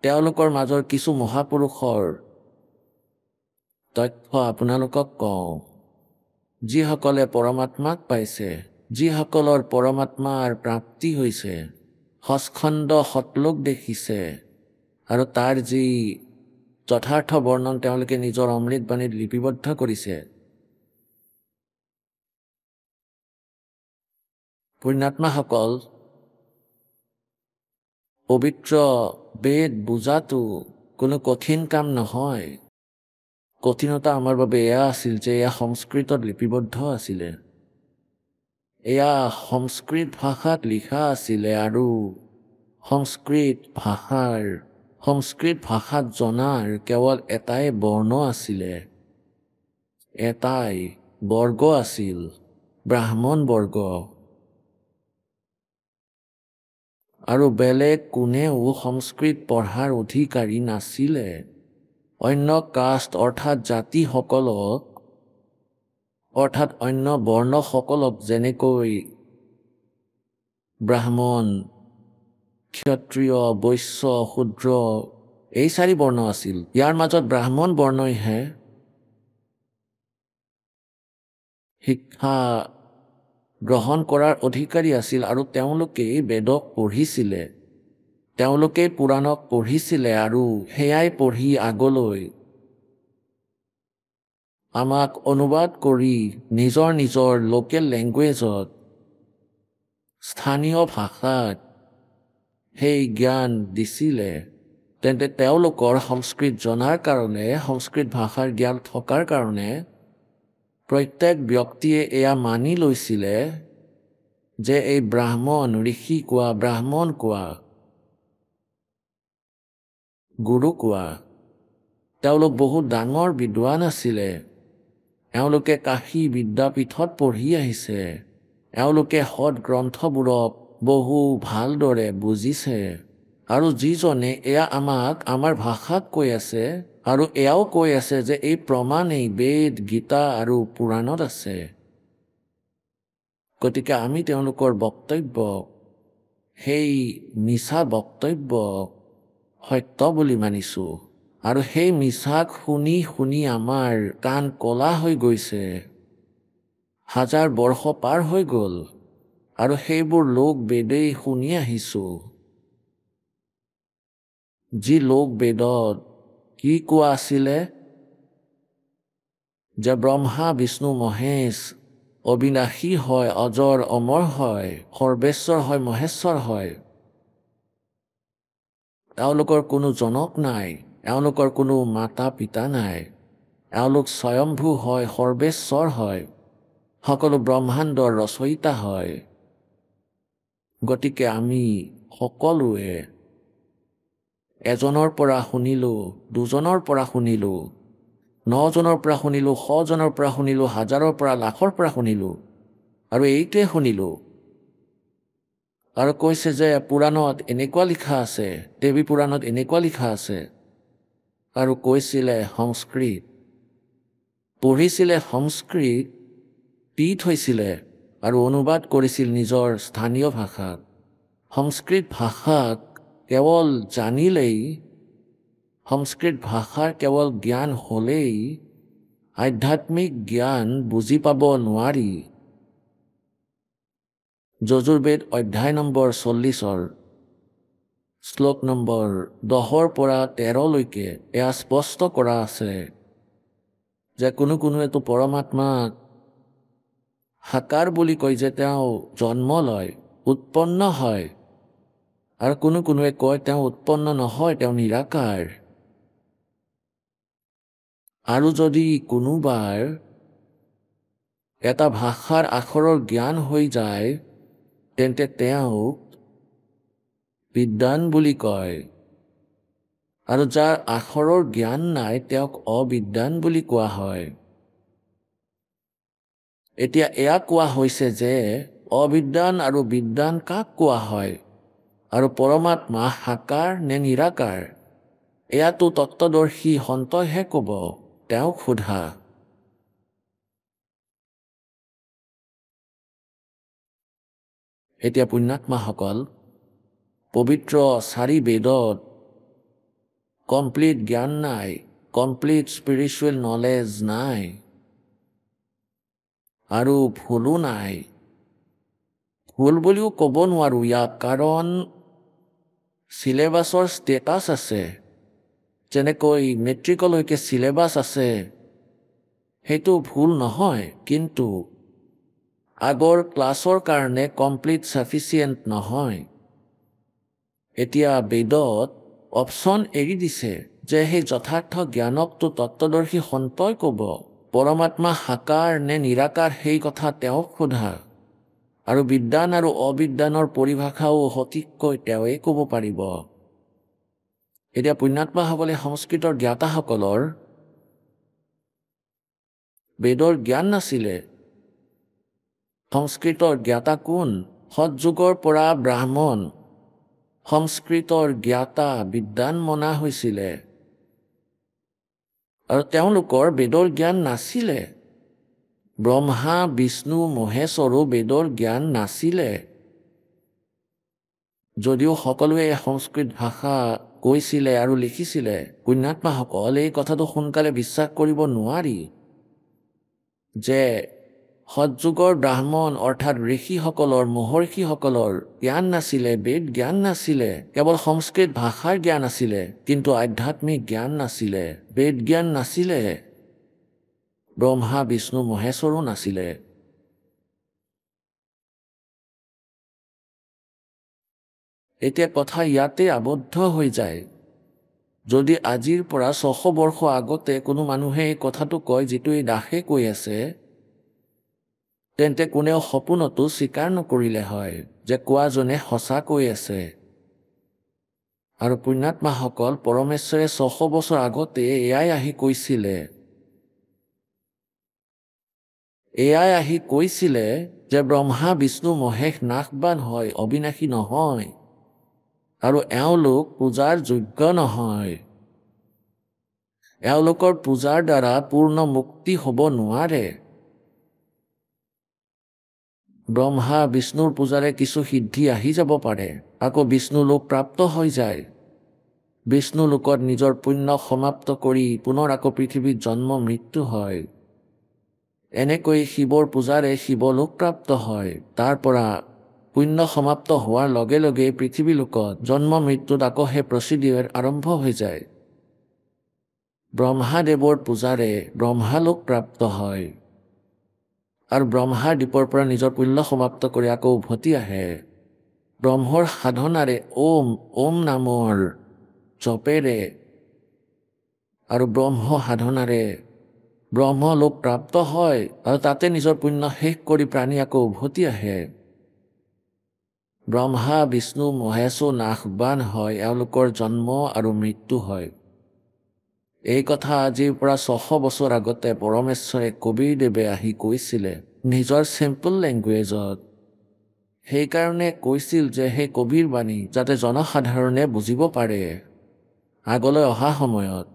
Speaker 2: তেওঁলোকৰ মাজৰ কিছু মহাপুৰুষৰ তথ্য আপোনালোকক কওঁ। যিসকলে পৰমাত্মাক পাইছে, যিসকলৰ পৰমাত্মাৰ প্ৰাপ্তি হৈছে, সস্খণ্ড সৎলোক দেখিছে আৰু তাৰ যি যথাৰ্থ বৰ্ণন তেওঁলোকে নিজৰ অমৃতবাণীত লিপিবদ্ধ কৰিছে, পুণ্যাত্মাসকল, পবিত্ৰ বেদ বুজাটো কোনো কঠিন কাম নহয়। কঠিনতা আমাৰ বাবে এয়া আছিল যে এয়া সংস্কৃতত লিপিবদ্ধ আছিলে, এয়া সংস্কৃত ভাষাত লিখা আছিলে আৰু সংস্কৃত ভাষাত জনাৰ কেৱল এটাই বৰ্ণ আছিলে, এটাই বৰ্গ আছিল, ব্ৰাহ্মণ বৰ্গ। আৰু বেলেগ কোনেও সংস্কৃত পঢ়াৰ অধিকাৰী নাছিলে। অন্য কাষ্ট অৰ্থাৎ জাতিসকলক, অৰ্থাৎ অন্য বৰ্ণসকলক, যেনেকৈ ব্ৰাহ্মণ, ক্ষত্ৰিয়, বৈশ্য, শূদ্ৰ, এই 4 বৰ্ণ আছিল। ইয়াৰ মাজত ব্ৰাহ্মণ বৰ্ণইহে শিক্ষা গ্ৰহণ কৰাৰ অধিকাৰী আছিল আৰু তেওঁলোকেই বেদক পঢ়িছিলে, তেওঁলোকেই পুৰাণক পঢ়িছিলে আৰু সেয়াই পঢ়ি আগলৈ আমাক অনুবাদ কৰি নিজৰ নিজৰ লোকেল লেংগুৱেজত, স্থানীয় ভাষাত সেই জ্ঞান দিছিলে। তেন্তে তেওঁলোকৰ সংস্কৃত জনাৰ কাৰণে, সংস্কৃত ভাষাৰ জ্ঞান থকাৰ কাৰণে প্ৰত্যেক ব্যক্তিয়ে এয়া মানি লৈছিলে যে এই ব্ৰাহ্মণ, ঋষি কোৱা, ব্ৰাহ্মণ কোৱা, গুৰু কোৱা, তেওঁলোক বহুত ডাঙৰ বিদ্বান আছিলে। এওঁলোকে কাশী বিদ্যাপীঠত পঢ়ি আহিছে, এওঁলোকে সৎ গ্ৰন্থবোৰক বহু ভালদৰে বুজিছে। আৰু যিজনে এয়া আমাক আমাৰ ভাষাত কৈ আছে আৰু এয়াও কৈ আছে যে এই প্ৰমাণেই বেদ, গীতা আৰু পুৰাণত আছে, গতিকে আমি তেওঁলোকৰ বক্তব্য, সেই মিছা বক্তব্য সত্য বুলি মানিছো। আৰু সেই মিছাক শুনি শুনি আমাৰ কাণ কলা হৈ গৈছে, 1000 বৰ্ষ পাৰ হৈ গ'ল আৰু সেইবোৰ লোক বেদেই শুনি আহিছো। যি লোক বেদত কি কোৱা আছিলে যে ব্ৰহ্মা, বিষ্ণু, মহেশ অবিনাশী হয়, অজৰ অমৰ হয়, সৰ্বেশ্বৰ হয়, মহেশ্বৰ হয়, এওঁলোকৰ কোনো জনক নাই, এওঁলোকৰ কোনো মাতা পিতা নাই। এওঁলোক স্বয়ম্ভূ হয়, সৰ্বেশ্বৰ হয়, সকলো ব্ৰহ্মাণ্ডৰ ৰচয়িতা হয়। গতিকে আমি সকলোৱে এজনৰ পৰা শুনিলোঁ, দুজনৰ পৰা শুনিলোঁ, 9 জনৰ পৰা শুনিলোঁ, 100 জনৰ পৰা শুনিলোঁ, হাজাৰৰ পৰা লাখৰ পৰা শুনিলোঁ, আৰু এইটোৱে শুনিলোঁ। আৰু কৈছে যে পুৰাণত এনেকুৱা লিখা আছে, দেৱী পুৰাণত এনেকুৱা লিখা আছে, আৰু কৈছিলে সংস্কৃত, পঢ়িছিলে সংস্কৃত, পীঠ হৈছিলে আৰু অনুবাদ কৰিছিল নিজৰ স্থানীয় ভাষাত। সংস্কৃত ভাষাক কেৱল জানিলেই, সংস্কৃত ভাষাৰ কেৱল জ্ঞান হ'লেই আধ্যাত্মিক জ্ঞান বুজি পাব নোৱাৰি। যজুৰ্বেদ অধ্যায় নম্বৰ 40 শ্লোক নম্বৰ 10 পৰা 13 লৈকে এয়া স্পষ্ট কৰা আছে যে কোনোৱেতো পৰমাত্মাক সাকাৰ বুলি কয় যে তেওঁ জন্ম লয়, উৎপন্ন হয়, আৰু কোনোৱে কয় তেওঁ উৎপন্ন নহয়, তেওঁ নিৰাকাৰ। আৰু যদি কোনোবাৰ এটা ভাষাৰ আখৰৰ জ্ঞান হৈ যায় তেন্তে তেওঁক বিদ্বান বুলি কয়, আৰু যাৰ আখৰৰ জ্ঞান নাই তেওঁক অবিদ্বান বুলি কোৱা হয়। এতিয়া এয়া কোৱা হৈছে যে অবিদ্বান আৰু বিদ্বান কাক কোৱা হয়, আৰু পৰমাত্মা সাকাৰ নে নিৰাকাৰ এয়াতো তত্ত্বদৰ্শী সন্তইহে ক'ব। তেওঁক সোধা। এতিয়া পুণ্যাত্মাসকল, পবিত্ৰ 4 বেদত কমপ্লিট জ্ঞান নাই, কমপ্লিট স্পিৰিচুৱেল নলেজ নাই, আৰু ভুলো নাই। ভুল বুলিও ক'ব নোৱাৰোঁ ইয়াক, কাৰণ চিলেবাছৰ ষ্টেটাছ আছে, যেনেকৈ মেট্ৰিকলৈকে চিলেবাছ আছে, সেইটো ভুল নহয়, কিন্তু আগৰ ক্লাছৰ কাৰণে কমপ্লিট ছাফিচিয়েণ্ট নহয়। এতিয়া বেদত অপশ্যন এৰি দিছে যে সেই যথাৰ্থ জ্ঞানকটো তত্ত্বদৰ্শী সন্তই ক'ব, পৰমাত্মা সাকাৰ নে নিৰাকাৰ সেই কথা তেওঁক সোধা, আৰু বিদ্বান আৰু অবিদ্বানৰ পৰিভাষাও সঠিককৈ তেওঁৱে ক'ব পাৰিব। এতিয়া পুণ্যাত্মাসকলে সংস্কৃতৰ জ্ঞাতাসকলৰ বেদৰ জ্ঞান নাছিলে। সংস্কৃতৰ জ্ঞাতা কোন? সৎযুগৰ পৰা ব্ৰাহ্মণ সংস্কৃতৰ জ্ঞাতা বিদ্বান মনা হৈছিলে, আৰু তেওঁলোকৰ বেদৰ জ্ঞান নাছিলে। ব্ৰহ্মা, বিষ্ণু, মহেশ্বৰো বেদৰ জ্ঞান নাছিলে, যদিও সকলোৱে সংস্কৃত ভাষা কৈছিলে আৰু লিখিছিলে। পুণ্যাত্মাসকল, এই কথাটো সোনকালে বিশ্বাস কৰিব নোৱাৰি যে সৎযুগৰ ব্ৰাহ্মণ অৰ্থাৎ ঋষিসকলৰ, মহৰ্ষিসকলৰ জ্ঞান নাছিলে, বেদ জ্ঞান নাছিলে, কেৱল সংস্কৃত ভাষাৰ জ্ঞান আছিলে, কিন্তু আধ্যাত্মিক জ্ঞান নাছিলে, বেদ জ্ঞান নাছিলে, ব্ৰহ্মা, বিষ্ণু, মহেশ্বৰো নাছিলে। এতিয়া কথা ইয়াতে আবদ্ধ হৈ যায়। যদি আজিৰ পৰা 600 বৰ্ষ আগতে কোনো মানুহে এই কথাটো কয় যিটো এই দাসে কৈ আছে, তেন্তে কোনেও সপোনতো স্বীকাৰ নকৰিলে হয় যে কোৱাজনে সঁচা কৈ আছে। আৰু পুণ্যাত্মাসকল, পৰমেশ্বৰে 600 বছৰ আগতে এয়াই আহি কৈছিলে যে ব্ৰহ্মা, বিষ্ণু, মহেশ নাশবান হয়, অবিনাশী নহয়, আৰু এওঁলোক পূজাৰ যোগ্য নহয়। এওঁলোকৰ পূজাৰ দ্বাৰা পূৰ্ণ মুক্তি হ'ব নোৱাৰে। ব্ৰহ্মা, বিষ্ণুৰ পূজাৰে কিছু সিদ্ধি আহি যাব পাৰে, আকৌ বিষ্ণু লোক প্ৰাপ্ত হৈ যায়। বিষ্ণু লোকত নিজৰ পুণ্য সমাপ্ত কৰি পুনৰ আকৌ পৃথিৱীত জন্ম মৃত্যু হয়। এনেকৈ শিৱৰ পূজাৰে শিৱলোক প্ৰাপ্ত হয়। তাৰ পৰা পুণ্য সমাপ্ত হোৱাৰ লগে লগে পৃথিৱী লোকত জন্ম মৃত্যুত আকৌ সেই প্ৰচিডিউৰ আৰম্ভ হৈ যায়। ব্ৰহ্মাদেৱৰ পূজাৰে ব্ৰহ্মালোক প্ৰাপ্ত হয়, আৰু ব্ৰহ্মাৰ দ্বীপৰ পৰা নিজৰ পুণ্য সমাপ্ত কৰি আকৌ উভতি আহে। ব্ৰহ্মৰ সাধনাৰে ওম নামৰ জপেৰে আৰু ব্ৰহ্ম সাধনাৰে ব্ৰহ্মলোক প্ৰাপ্ত হয় আৰু তাতে নিজৰ পুণ্য শেষ কৰি প্ৰাণী আকৌ উভতি আহে। ব্ৰহ্মা বিষ্ণু মহেশো নাশবান হয়, এওঁলোকৰ জন্ম আৰু মৃত্যু হয়। এই কথা আজিৰ পৰা 600 বছৰ আগতে পৰমেশ্বৰে কবীৰদেৱে আহি কৈছিলে নিজৰ চিম্পল লেংগুৱেজত। সেইকাৰণে কৈছিল যে সেই কবিৰ বাণী যাতে জনসাধাৰণে বুজিব পাৰে। আগলৈ অহা সময়ত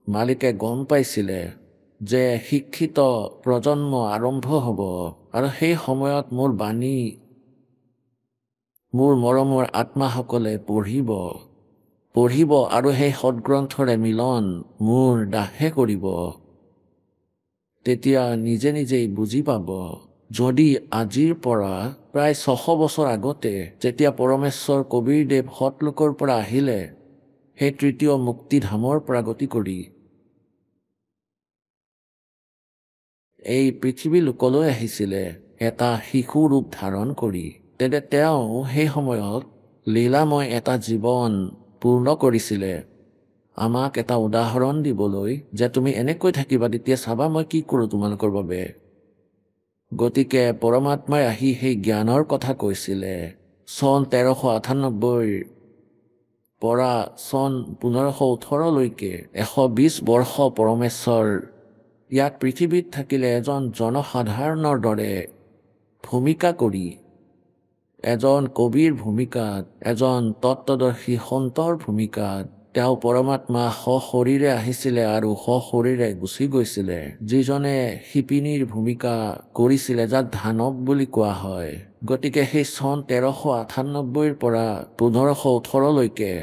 Speaker 2: মালিকে গম পাইছিলে যে শিক্ষিত প্ৰজন্ম আৰম্ভ হ'ব আৰু সেই সময়ত মোৰ বাণী মোৰ মৰমৰ আত্মাসকলে পঢ়িব আৰু সেই সৎগ্ৰন্থৰে মিলন মোৰ দাহে কৰিব। তেতিয়া নিজে নিজেই বুজি পাব, যদি আজিৰ পৰা প্ৰায় 600 বছৰ আগতে যেতিয়া পৰমেশ্বৰ কবীৰদেৱ সৎলোকৰ পৰা আহিলে, সেই তৃতীয় মুক্তিধামৰ পৰা গতি কৰি এই পৃথিৱী লোকলৈ আহিছিলে এটা শিশু ৰূপ ধাৰণ কৰি, তেন্তে তেওঁ সেই সময়ত লীলাময় এটা জীৱন পূৰ্ণ কৰিছিলে আমাক এটা উদাহৰণ দিবলৈ যে তুমি এনেকৈ থাকিবা, তেতিয়া চাবা মই কি কৰোঁ তোমালোকৰ বাবে। গতিকে পৰমাত্মাই আহি সেই জ্ঞানৰ কথা কৈছিলে চন 1398 পৰা চন 1518লৈকে 120 বৰ্ষ পৰমেশ্বৰ ইয়াত পৃথিৱীত থাকিলে এজন জনসাধাৰণৰ দৰে ভূমিকা কৰি, এজন কবিৰ ভূমিকাত, এজন তত্ত্বদৰ্শী সন্তৰ ভূমিকাত তেওঁ পৰমাত্মা সশৰীৰে আহিছিলে আৰু সশৰীৰে গুচি গৈছিলে। যিজনে শিপিনীৰ ভূমিকা কৰিছিলে, যাক ধানৱ বুলি কোৱা হয়। গতিকে সেই চন 1398 পৰা 1518লৈকে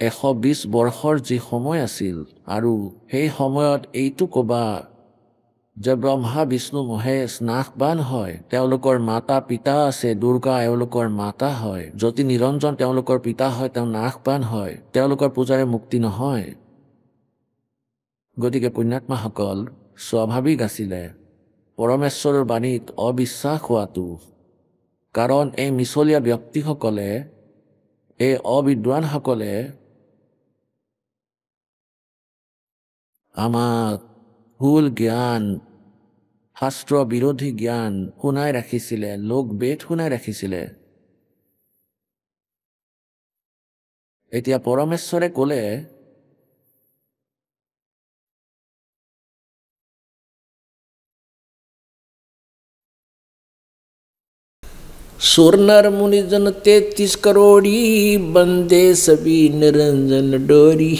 Speaker 2: 120 বৰ্ষৰ যি সময় আছিল, আৰু সেই সময়ত এইটো ক'বা যে ব্ৰহ্মা বিষ্ণু মহেশ নাশবান হয়, তেওঁলোকৰ মাতা পিতা আছে, দুৰ্গা এওঁলোকৰ মাতা হয়, জ্যোতি নিৰঞ্জন তেওঁলোকৰ পিতা হয়, তেওঁ নাশবান হয়, তেওঁলোকৰ পূজাৰে মুক্তি নহয়। গতিকে পুণ্যাত্মাসকল স্বাভাৱিক আছিলে পৰমেশ্বৰৰ বাণীত অবিশ্বাস হোৱাটো, কাৰণ এই মিছলীয়া ব্যক্তিসকলে, এই অবিদ্বানসকলে আমাক ভুল জ্ঞান, শাস্ত্ৰ বিৰোধী জ্ঞান শুনাই ৰাখিছিলে, লোকবেদ শুনাই ৰাখিছিলে। এতিয়া পৰমেশ্বৰে ক'লে सुरनर मुनिजन 33 करोड़ी बंदे सभी निरंजन डोरी।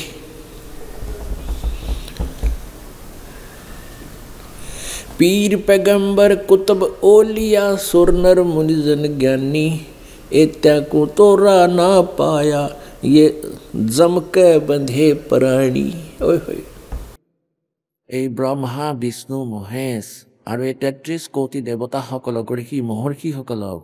Speaker 2: पीर पैगंबर कुतुब ओलिया सुरनर मुनिजन ज्ञानी, एत्या को तोरा ना पाया ये जमके बंधे प्राणी। এই ব্ৰহ্মা বিষ্ণু মহেশ আৰু এই 33 কোটি দেৱতাসকলক, ঋষি মহৰ্ষিসকলক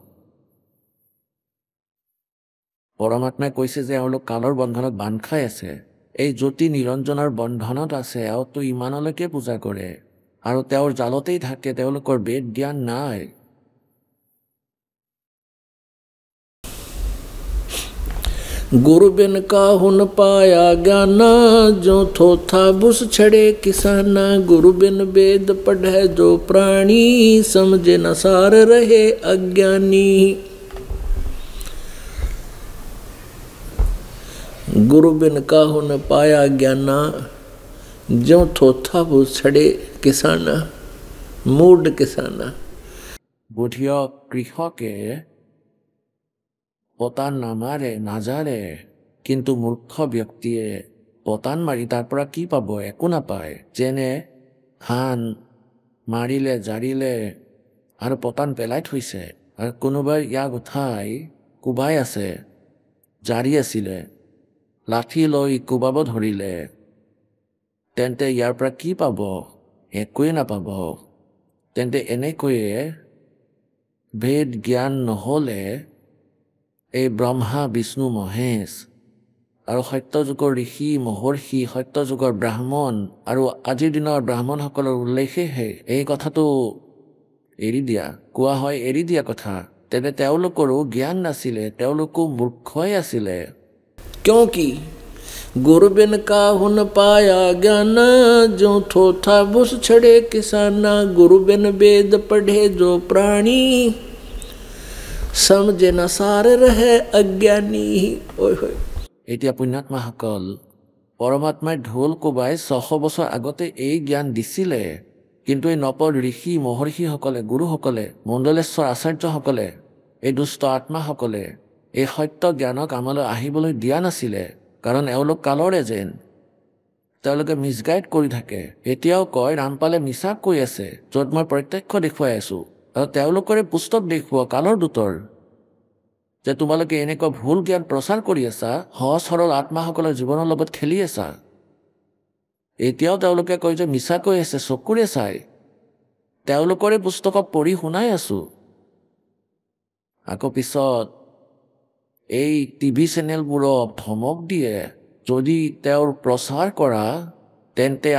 Speaker 2: পৰমাত্মাই কৈছে যে এওঁলোক কালৰ বন্ধনত বান্ধ খাই আছে, এই জ্যোতি নিৰঞ্জনৰ বন্ধনত আছে। এওঁতো ইমানলৈকে পূজা কৰে আৰু তেওঁৰ জালতেই থাকে, তেওঁলোকৰ বেদ জ্ঞান নাই। गुरु बिन काहू न पाया ज्ञाना, जो थोथा बुस छड़े किसाना। गुरु बिन वेद पढ़े जो प्राणी, समझे न सार रहे अज्ञानी। गुरु बिन काहू न पाया ज्ञाना, जो थोथा बुस छड़े किसाना। मूड किसाना बुधिया কৃষকে পতান নাজাৰে, কিন্তু মূৰ্খ ব্যক্তিয়ে পতান মাৰি তাৰ পৰা কি পাব? একো নাপায়। যেনে ধান মাৰিলে, জাৰিলে আৰু পতান পেলাই থৈছে, আৰু কোনোবাই ইয়াক উঠাই কোবাই আছে, জাৰি আছিলে, লাঠি লৈ কোবাব ধৰিলে, তেন্তে ইয়াৰ পৰা কি পাব? একোৱে নাপাব। তেন্তে এনেকৈয়ে বেদ জ্ঞান নহ'লে এই ব্ৰহ্মা বিষ্ণু মহেশ আৰু সত্যযুগৰ ঋষি মহৰ্ষি, সত্যযুগৰ ব্ৰাহ্মণ আৰু আজিৰ দিনৰ ব্ৰাহ্মণসকলৰ উল্লেখেহে এই কথাটো এৰি দিয়া, কোৱা হয় এৰি দিয়া কথা। তেন্তে তেওঁলোকৰো জ্ঞান নাছিলে, তেওঁলোকো মূৰ্খই আছিলে। क्योंकि गुरु बिन काहू न पाया ज्ञान, जो थोथा बुस छड़े किसाना। गुरु बिन वेद पढ़े जो प्राणी, समझे न सार रहे अज्ञानी। এতিয়া পুণ্যাত্মাসকল, পৰমাত্মাই ঢোল কোবাই 600 বছৰ আগতে এই জ্ঞান দিছিলে, কিন্তু এই নপদ ঋষি মহৰ্ষিসকলে, গুৰুসকলে, মণ্ডলেশ্বৰ আচাৰ্যসকলে, এই দুষ্ট আত্মাসকলে এই সত্য জ্ঞানক আমালৈ আহিবলৈ দিয়া নাছিলে, কাৰণ এওঁলোক কালৰ এজেণ্ট। তেওঁলোকে মিছগাইড কৰি থাকে। এতিয়াও কয় ৰামপালে মিছা কৈ আছে, য'ত মই প্ৰত্যক্ষ দেখুৱাই আছোঁ। আৰু তেওঁলোকৰে পুস্তক দেখুওৱা কালৰ দূতৰ যে তোমালোকে এনেকুৱা ভুল জ্ঞান প্ৰচাৰ কৰি আছা, সহজ সৰল আত্মাসকলৰ জীৱনৰ লগত খেলি আছা। এতিয়াও তেওঁলোকে কয় যে মিছা কৈ আছে, চকুৰে চাই। তেওঁলোকৰে পুস্তকক পঢ়ি শুনাই আছোঁ। আকৌ পিছত এই টিভি চেনেলবোৰক ধমক দিয়ে, যদি তেওঁৰ প্ৰচাৰ কৰা তেন্তে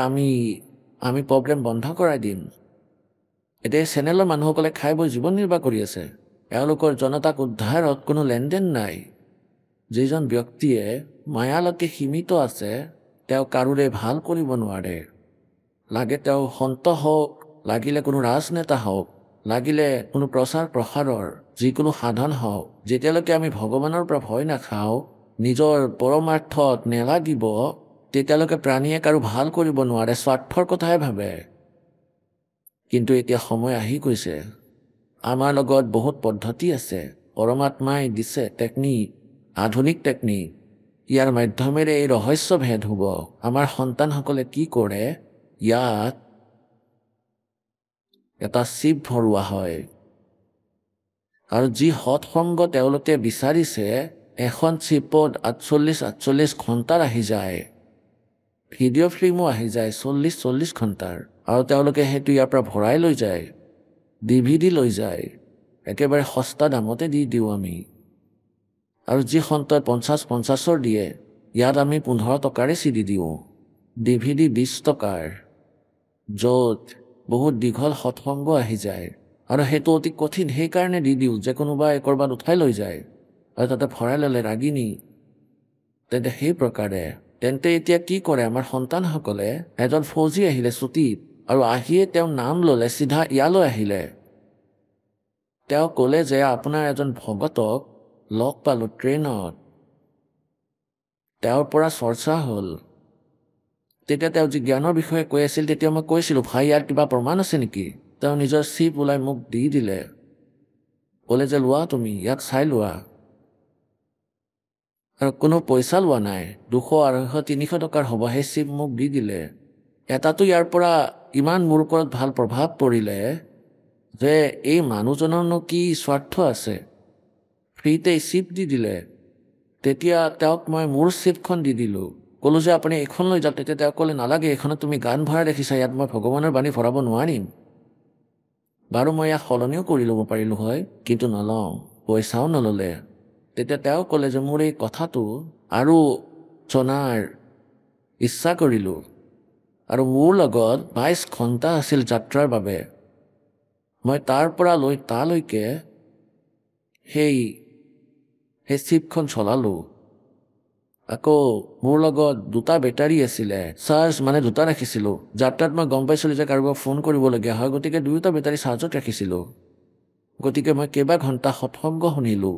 Speaker 2: আমি প্ৰগ্ৰেম বন্ধ কৰাই দিম। এতিয়া চেনেলৰ মানুহসকলে খাই বৈ জীৱন নিৰ্বাহ কৰি আছে। এওঁলোকৰ জনতাক উদ্ধাৰত কোনো লেনদেন নাই। যিজন ব্যক্তিয়ে মায়ালৈকে সীমিত আছে, তেওঁ কাৰোৰে ভাল কৰিব নোৱাৰে। লাগে তেওঁ সন্ত হওক, লাগিলে কোনো ৰাজনেতা হওক, লাগিলে কোনো প্ৰচাৰ প্ৰসাৰৰ যিকোনো সাধন হওক, যেতিয়ালৈকে আমি ভগৱানৰ পৰা ভয় নাখাওঁ, নিজৰ পৰমাৰ্থত নেলাগিব, তেতিয়ালৈকে প্ৰাণীয়ে কাৰো ভাল কৰিব নোৱাৰে, স্বাৰ্থৰ কথাহে ভাবে। কিন্তু এতিয়া সময় আহি গৈছে। আমাৰ লগত বহুত পদ্ধতি আছে। পৰমাত্মাই দিছে টেকনিক, আধুনিক টেকনিক। ইয়াৰ মাধ্যমেৰে এই ৰহস্য ভেদ হ'ব। আমাৰ সন্তানসকলে কি কৰে, ইয়াত এটা চিপ ভৰোৱা হয়, আৰু যি সৎসংগ তেওঁলোকে বিচাৰিছে, এখন চিপত 48 ঘণ্টাৰ আহি যায়। ভিডিঅ' ফিল্মো আহি যায় 40 ঘণ্টাৰ, আৰু তেওঁলোকে সেইটো ইয়াৰ পৰা ভৰাই লৈ যায়, DVD লৈ যায়। একেবাৰে সস্তা দামতে দি দিওঁ আমি। আৰু যি সন্তই 50-50ৰ দিয়ে, ইয়াত আমি 15 টকাৰে CD দিওঁ, DVD 20 টকাৰ, য'ত বহুত দীঘল সৎসংগ আহি যায়। আৰু সেইটো অতি কঠিন, সেইকাৰণে দি দিওঁ যে কোনোবাই ক'ৰবাত উঠাই লৈ যায় আৰু তাতে ভৰাই ল'লে ৰাগিনী। তেন্তে সেই প্ৰকাৰে এতিয়া কি কৰে আমাৰ সন্তানসকলে, এজন ফৌজী আহিলে ছুটীত, আৰু আহিয়ে তেওঁ নাম ল'লে, চিধা ইয়ালৈ আহিলে। তেওঁ ক'লে যে আপোনাৰ এজন ভগতক লগ পালোঁ ট্ৰেইনত, তেওঁৰ পৰা চৰ্চা হ'ল। তেতিয়া তেওঁ যি জ্ঞানৰ বিষয়ে কৈ আছিল, তেতিয়া মই কৈছিলোঁ, ভাই ইয়াৰ কিবা প্ৰমাণ আছে নেকি? তেওঁ নিজৰ চিপ ওলাই মোক দি দিলে, ক'লে যে লোৱা তুমি, ইয়াক চাই লোৱা। আৰু কোনো পইচা লোৱা নাই, 200, 250, 300 টকাৰ হ'ব। সেই চিপ মোক দি দিলে। এটাতো ইয়াৰ পৰা ইমান মোৰ ওপৰত ভাল প্ৰভাৱ পৰিলে যে এই মানুহজনৰনো কি স্বাৰ্থ আছে, ফ্ৰীতে চিপ দি দিলে। তেতিয়া তেওঁক মই মোৰ চিপখন দি দিলোঁ, ক'লোঁ যে আপুনি এইখন লৈ যাওক। তেতিয়া তেওঁ ক'লে নালাগে, এইখনত তুমি গান ভৰাই ৰাখিছা, ইয়াত মই ভগৱানৰ বাণী ভৰাব নোৱাৰিম। বাৰু মই ইয়াক সলনিও কৰি ল'ব পাৰিলোঁ হয়, কিন্তু নলওঁ, পইচাও নল'লে। তেতিয়া তেওঁ ক'লে যে মোৰ এই কথাটো আৰু জনাৰ ইচ্ছা কৰিলোঁ, আৰু মোৰ লগত 22 ঘণ্টা আছিল যাত্ৰাৰ বাবে। মই তাৰ পৰা লৈ তালৈকে সেই চিপখন চলালোঁ। আকৌ মোৰ লগত 2টা বেটাৰী আছিলে, চাৰ্জ মানে 2টা ৰাখিছিলোঁ। যাত্ৰাত মই গম পাইছিলোঁ যে কাৰোবাক ফোন কৰিবলগীয়া হয়, গতিকে 2টা বেটাৰী চাৰ্জত ৰাখিছিলোঁ। গতিকে মই কেইবা ঘণ্টা সৎসংগ শুনিলোঁ।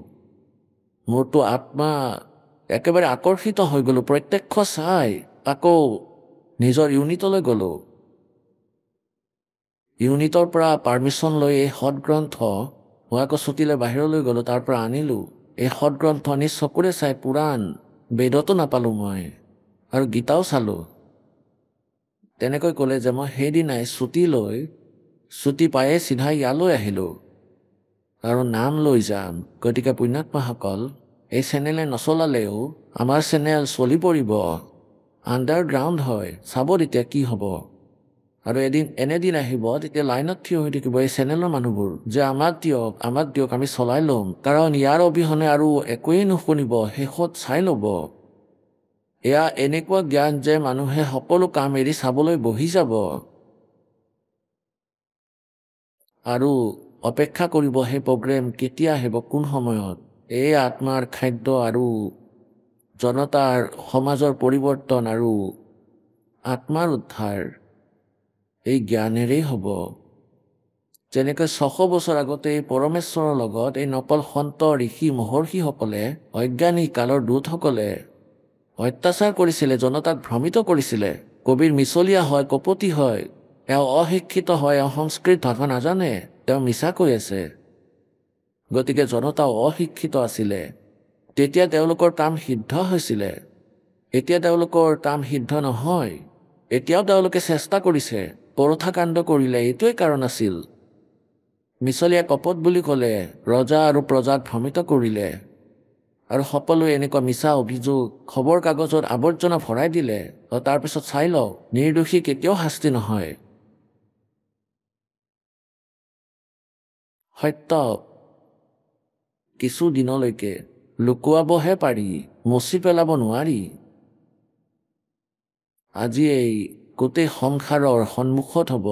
Speaker 2: মোৰতো আত্মা একেবাৰে আকৰ্ষিত হৈ গ'লোঁ, প্ৰত্যক্ষ চাই। আকৌ নিজৰ ইউনিটলৈ গ'লোঁ। ইউনিটৰ পৰা পাৰ্মিশ্যন লৈ এই সৎগ্ৰন্থ মই আকৌ ছুটীলৈ বাহিৰলৈ গ'লোঁ, তাৰ পৰা আনিলোঁ। এই সৎগ্ৰন্থ নিজ চকুৰে চাই, পুৰাণ বেদতো নাপালোঁ মই, আৰু গীতাও চালোঁ। তেনেকৈ ক'লে যে মই সেইদিনাই ছুটী পায়ে চিধা ইয়ালৈ আহিলোঁ, আৰু নাম লৈ যাম। গতিকে পুণ্যাত্মাসকল, এই চেনেলে নচলালেও আমাৰ চেনেল চলি পৰিব। আণ্ডাৰগ্ৰাউণ্ড হয়, চাব তেতিয়া কি হ'ব। আৰু এনেদিন আহিব, তেতিয়া লাইনত থিয় হৈ থাকিব এই চেনেলৰ মানুহবোৰ, যে আমাক দিয়ক, আমি চলাই ল'ম। কাৰণ ইয়াৰ অবিহনে আৰু একোৱেই নুশুনিব, শেষত চাই ল'ব। এয়া এনেকুৱা জ্ঞান যে মানুহে সকলো কাম এৰি চাবলৈ বহি যাব, আৰু অপেক্ষা কৰিব সেই প্ৰগ্ৰেম কেতিয়া আহিব, কোন সময়ত। এই আত্মাৰ খাদ্য আৰু জনতাৰ সমাজৰ পৰিৱৰ্তন আৰু আত্মাৰ উদ্ধাৰ এই জ্ঞানেৰেই হ'ব। যেনেকৈ 600 বছৰ আগতে পৰমেশ্বৰৰ লগত এই নকল সন্ত ঋষি মহৰ্ষিসকলে অজ্ঞানী কালৰ দূতসকলে অত্যাচাৰ কৰিছিলে, জনতাক ভ্ৰমিত কৰিছিলে। কবিৰ মিছলীয়া হয়, কপটী হয়, এওঁ অশিক্ষিত হয়, এওঁ সংস্কৃত ভাষা নাজানে, তেওঁ মিছা কৈ আছে। গতিকে জনতাও অশিক্ষিত আছিলে। তেতিয়া তেওঁলোকৰ কাম সিদ্ধ হৈছিলে। এতিয়া তেওঁলোকৰ কাম সিদ্ধ নহয়। এতিয়াও তেওঁলোকে চেষ্টা কৰিছে, পৰঠা কাণ্ড কৰিলে। এইটোৱেই কাৰণ আছিল। মিছলীয়া কপট বুলি ক'লে ৰজা আৰু প্ৰজাক ভ্ৰমিত কৰিলে আৰু সকলোৱে এনেকুৱা মিছা অভিযোগ খবৰ কাগজত আৱৰ্জনা ভৰাই দিলে। তাৰপিছত চাই লওঁ, নিৰ্দোষী কেতিয়াও শাস্তি নহয়। সত্য কিছু দিনলৈকে লুকুৱাবহে পাৰি, মচি পেলাব নোৱাৰি। আজি এই গোটেই সংসাৰৰ সন্মুখত হ'ব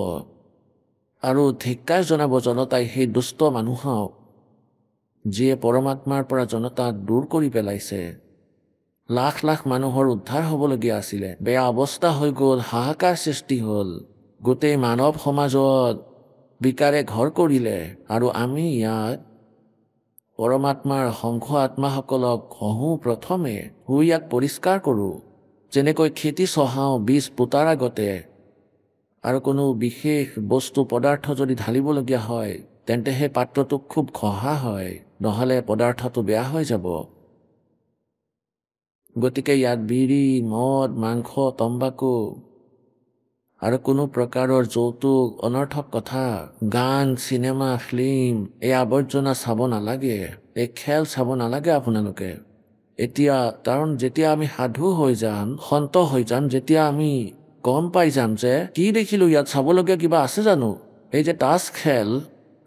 Speaker 2: আৰু ধিক্কাৰ জনাব জনতাই সেই দুষ্ট মানুহক, যিয়ে পৰমাত্মাৰ পৰা জনতাক দূৰ কৰি পেলাইছে। লাখ লাখ মানুহৰ উদ্ধাৰ হ'বলগীয়া আছিলে, বেয়া অৱস্থা হৈ গ'ল, হাহাকাৰ সৃষ্টি হ'ল। গোটেই মানৱ সমাজত বিকাৰে ঘৰ কৰিলে আৰু আমি ইয়াত পৰমাত্মাৰ শংখ আত্মাসকলক হহোঁ। প্ৰথমে ইয়াক পৰিষ্কাৰ কৰোঁ। যেনেকৈ খেতি চহাওঁ বীজ পোতাৰ আগতে, আৰু কোনো বিশেষ বস্তু পদাৰ্থ যদি ঢালিবলগীয়া হয় তেন্তে সেই পাত্ৰটো খুব ঘঁহা হয়, নহ'লে পদাৰ্থটো বেয়া হৈ যাব। গতিকে ইয়াত বিড়ি, মদ, মাংস, তম্বাকু আৰু কোনো প্ৰকাৰৰ যৌতুক, অনৰ্থক কথা, গান, চিনেমা, ফিল্ম, এই আৱৰ্জনা চাব নালাগে। এই খেল চাব নালাগে আপোনালোকে এতিয়া। কাৰণ যেতিয়া আমি সাধু হৈ যাম, সন্ত হৈ যাম, যেতিয়া আমি গম পাই যাম যে কি দেখিলোঁ, ইয়াত চাবলগীয়া কিবা আছে জানো, এই যে তাছ খেল,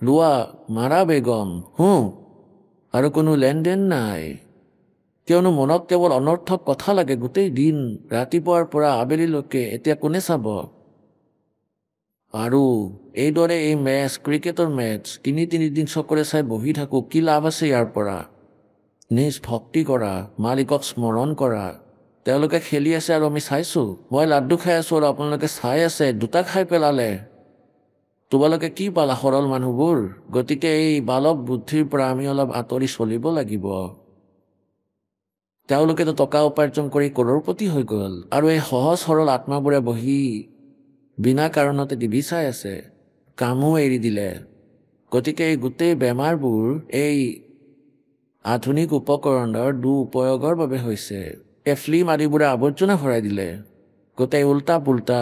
Speaker 2: লোৱা, মাৰা বেগম, আৰু কোনো লেনদেন নাই, কিয়নো মনত কেৱল অনৰ্থক কথা লাগে গোটেই দিন, ৰাতিপুৱাৰ পৰা আবেলিলৈকে। এতিয়া কোনে চাব? আৰু এইদৰে এই মেচ, ক্ৰিকেটৰ মেচ 3 দিন চকুৰে চাই বহি থাকোঁ, কি লাভ আছে ইয়াৰ পৰা? নিজ ভক্তি কৰা, মালিকক স্মৰণ কৰা। তেওঁলোকে খেলি আছে আৰু আমি চাইছোঁ। মই লাড্ডু খাই আছোঁ আৰু আপোনালোকে চাই আছে, দুটা খাই পেলালে। তোমালোকে কি পালা সৰল মানুহবোৰ? গতিকে এই বালক বুদ্ধিৰ পৰা আমি অলপ আঁতৰি চলিব লাগিব। তেওঁলোকেতো টকা উপাৰ্জন কৰি কৰোৰপতি হৈ গ'ল আৰু এই সহজ সৰল আত্মাবোৰে বহি বিনা কাৰণতে টিভি চাই আছে, কামো এৰি দিলে। গতিকে এই গোটেই বেমাৰবোৰ এই আধুনিক উপকৰণৰ দুপয়োগৰ বাবে হৈছে। এই ফিল্ম আদিবোৰে আৱৰ্জনা ভৰাই দিলে, গোটেই উল্টা পুল্টা।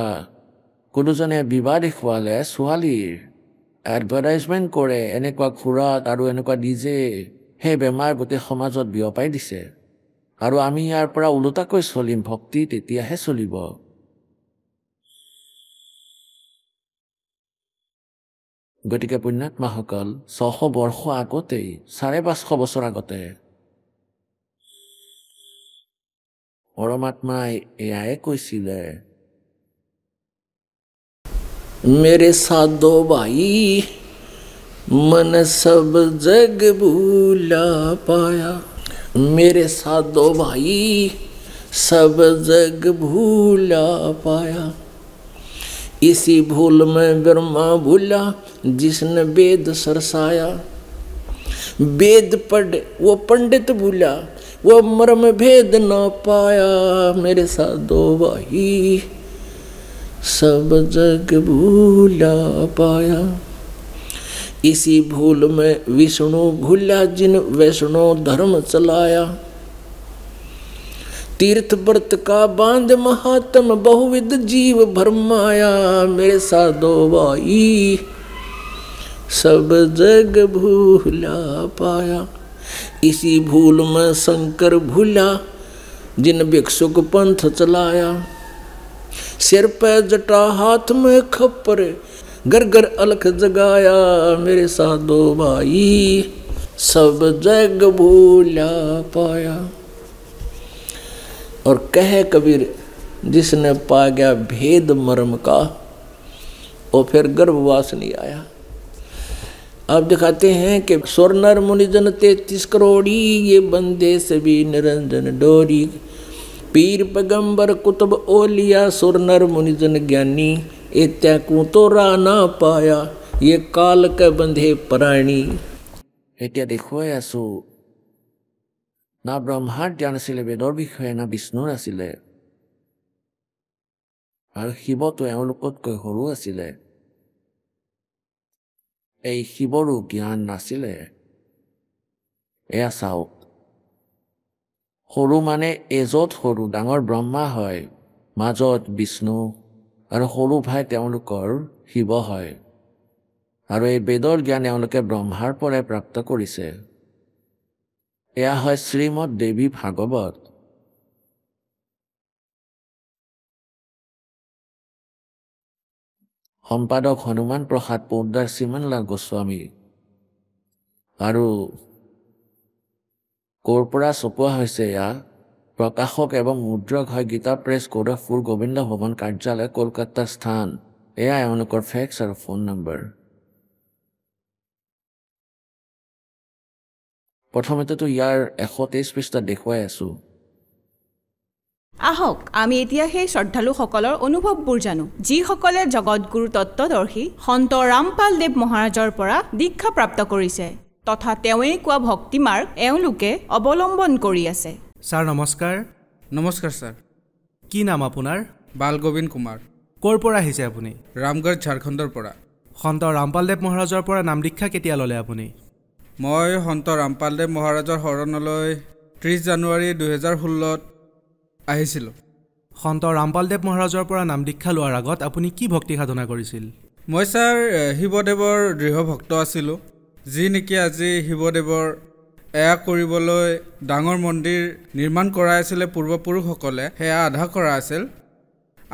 Speaker 2: কোনোজনে বিবাহ দেখুৱালে ছোৱালীৰ, এডভাৰটাইজমেণ্ট কৰে এনেকুৱা ঘোঁৰাত আৰু এনেকুৱা ডিজে। সেই বেমাৰ গোটেই সমাজত বিয়পাই দিছে আৰু আমি ইয়াৰ পৰা ওলোটাকৈ চলিম। ভক্তি তেতিয়াহে চলিব। গতিকে পুণ্যাত্মাসকল, 600 বৰ্ষ আগতেই, 550 বছৰ আগতে পৰমাত্মাই এয়াই কৈছিলে, मेरे साधो भाई मन सब जग भूला पाया। मेरे साधो भाई सब जग भूला पाया। इसी भूल में ब्रह्मा भूला जिसने वेद सरसाया। वेद पढ़े वो पंडित भूला, वो मर्म भेद न पाया। मेरे साधो भाई सब जग भूला पाया। इसी भूल में विष्णु भूला जिन वैष्णो धर्म चलाया। तीर्थ व्रत का बांध महात्म बहुविध जीव भरमाया। मेरे साधो भाई सब जग भूला पाया। इसी भूल में शंकर भूला जिन भिक्षुक पंथ चलाया। सिर पे जटा हाथ में खप्पर घर घर अलख जगाया। मेरे साधो भाई सब जग भूला पाया। और कह कबीर जिसने पा गया भेद मर्म का, वो फिर गर्भवास नहीं आया। अब दिखाते हैं कि स्वर्णर मुनिजन 33 करोड़ी ये बंदे सभी निरंजन डोरी पीर पैगंबर कुतुब ओलिया स्वर्णर मुनिजन ज्ञानी एत्याकू तो ना पाया ये काल के बंधे प्राणी এতিয়া দেখুৱাই আছো না ব্ৰহ্মাৰ জ্ঞান আছিলে বেদৰ বিষয়ে না বিষ্ণুৰ আছিলে আৰু শিৱটো এওঁলোকতকৈ সৰু আছিলে এই শিৱৰো জ্ঞান নাছিলে এয়া চাওক সৰু মানে এজত সৰু ডাঙৰ ব্ৰহ্মা হয় মাজত বিষ্ণু আৰু সৰু ভাই তেওঁলোকৰ শিৱ হয় আৰু এই বেদৰ জ্ঞান এওঁলোকে ব্ৰহ্মাৰ পৰাই প্ৰাপ্ত কৰিছে এয়া হয় শ্ৰীমদ দেৱী ভাগৱত সম্পাদক হনুমান প্ৰসাদ পোদ্দাৰ শ্ৰীমানলাল গোস্বামী আৰু ক'ৰ পৰা ছপোৱা হৈছে এয়া প্ৰকাশক এবং মুদ্ৰক হয় গীতা প্ৰেছ গোৰখপুৰ গোবিন্দ ভৱন কাৰ্যালয় কলকাতা স্থান এয়া এওঁলোকৰ ফেক্স আৰু ফোন নম্বৰ প্ৰথমতেতো ইয়াৰ 123 পৃষ্ঠা দেখুৱাই আছো
Speaker 3: আহক আমি এতিয়া সেই শ্ৰদ্ধালুসকলৰ অনুভৱবোৰ জানো যিসকলে জগতগুৰু তত্ত্বদৰ্শী সন্ত ৰামপাল দেৱ মহাৰাজৰ পৰা দীক্ষা প্ৰাপ্ত কৰিছে তথা তেওঁৱে কোৱা ভক্তি মাৰ্গ এওঁলোকে অৱলম্বন কৰি আছে
Speaker 4: স্যাৰ নমস্কাৰ
Speaker 5: নমস্কাৰ স্যাৰ
Speaker 4: কি নাম আপোনাৰ
Speaker 5: বালগোবিন্দ কুমাৰ
Speaker 4: ক'ৰ পৰা আহিছে আপুনি
Speaker 5: ৰামগড় ঝাৰখণ্ডৰ পৰা
Speaker 4: সন্ত ৰামপালদেৱ মহাৰাজৰ পৰা নাম দীক্ষা কেতিয়া ল'লে আপুনি
Speaker 5: মই সন্ত ৰামপালদেৱ মহাৰাজৰ শৰণলৈ 30 জানুৱাৰী 2016 আহিছিলোঁ
Speaker 4: সন্ত ৰামপালদেৱ মহাৰাজৰ পৰা নাম দীক্ষা লোৱাৰ আগত আপুনি কি ভক্তি সাধনা কৰিছিল
Speaker 5: মই স্যাৰ শিৱদেৱৰ দৃঢ় ভক্ত আছিলোঁ যি নেকি আজি শিৱদেৱৰ এয়া কৰিবলৈ ডাঙৰ মন্দিৰ নিৰ্মাণ কৰাই আছিলে পূৰ্বপুৰুষসকলে সেয়া আধা কৰা আছিল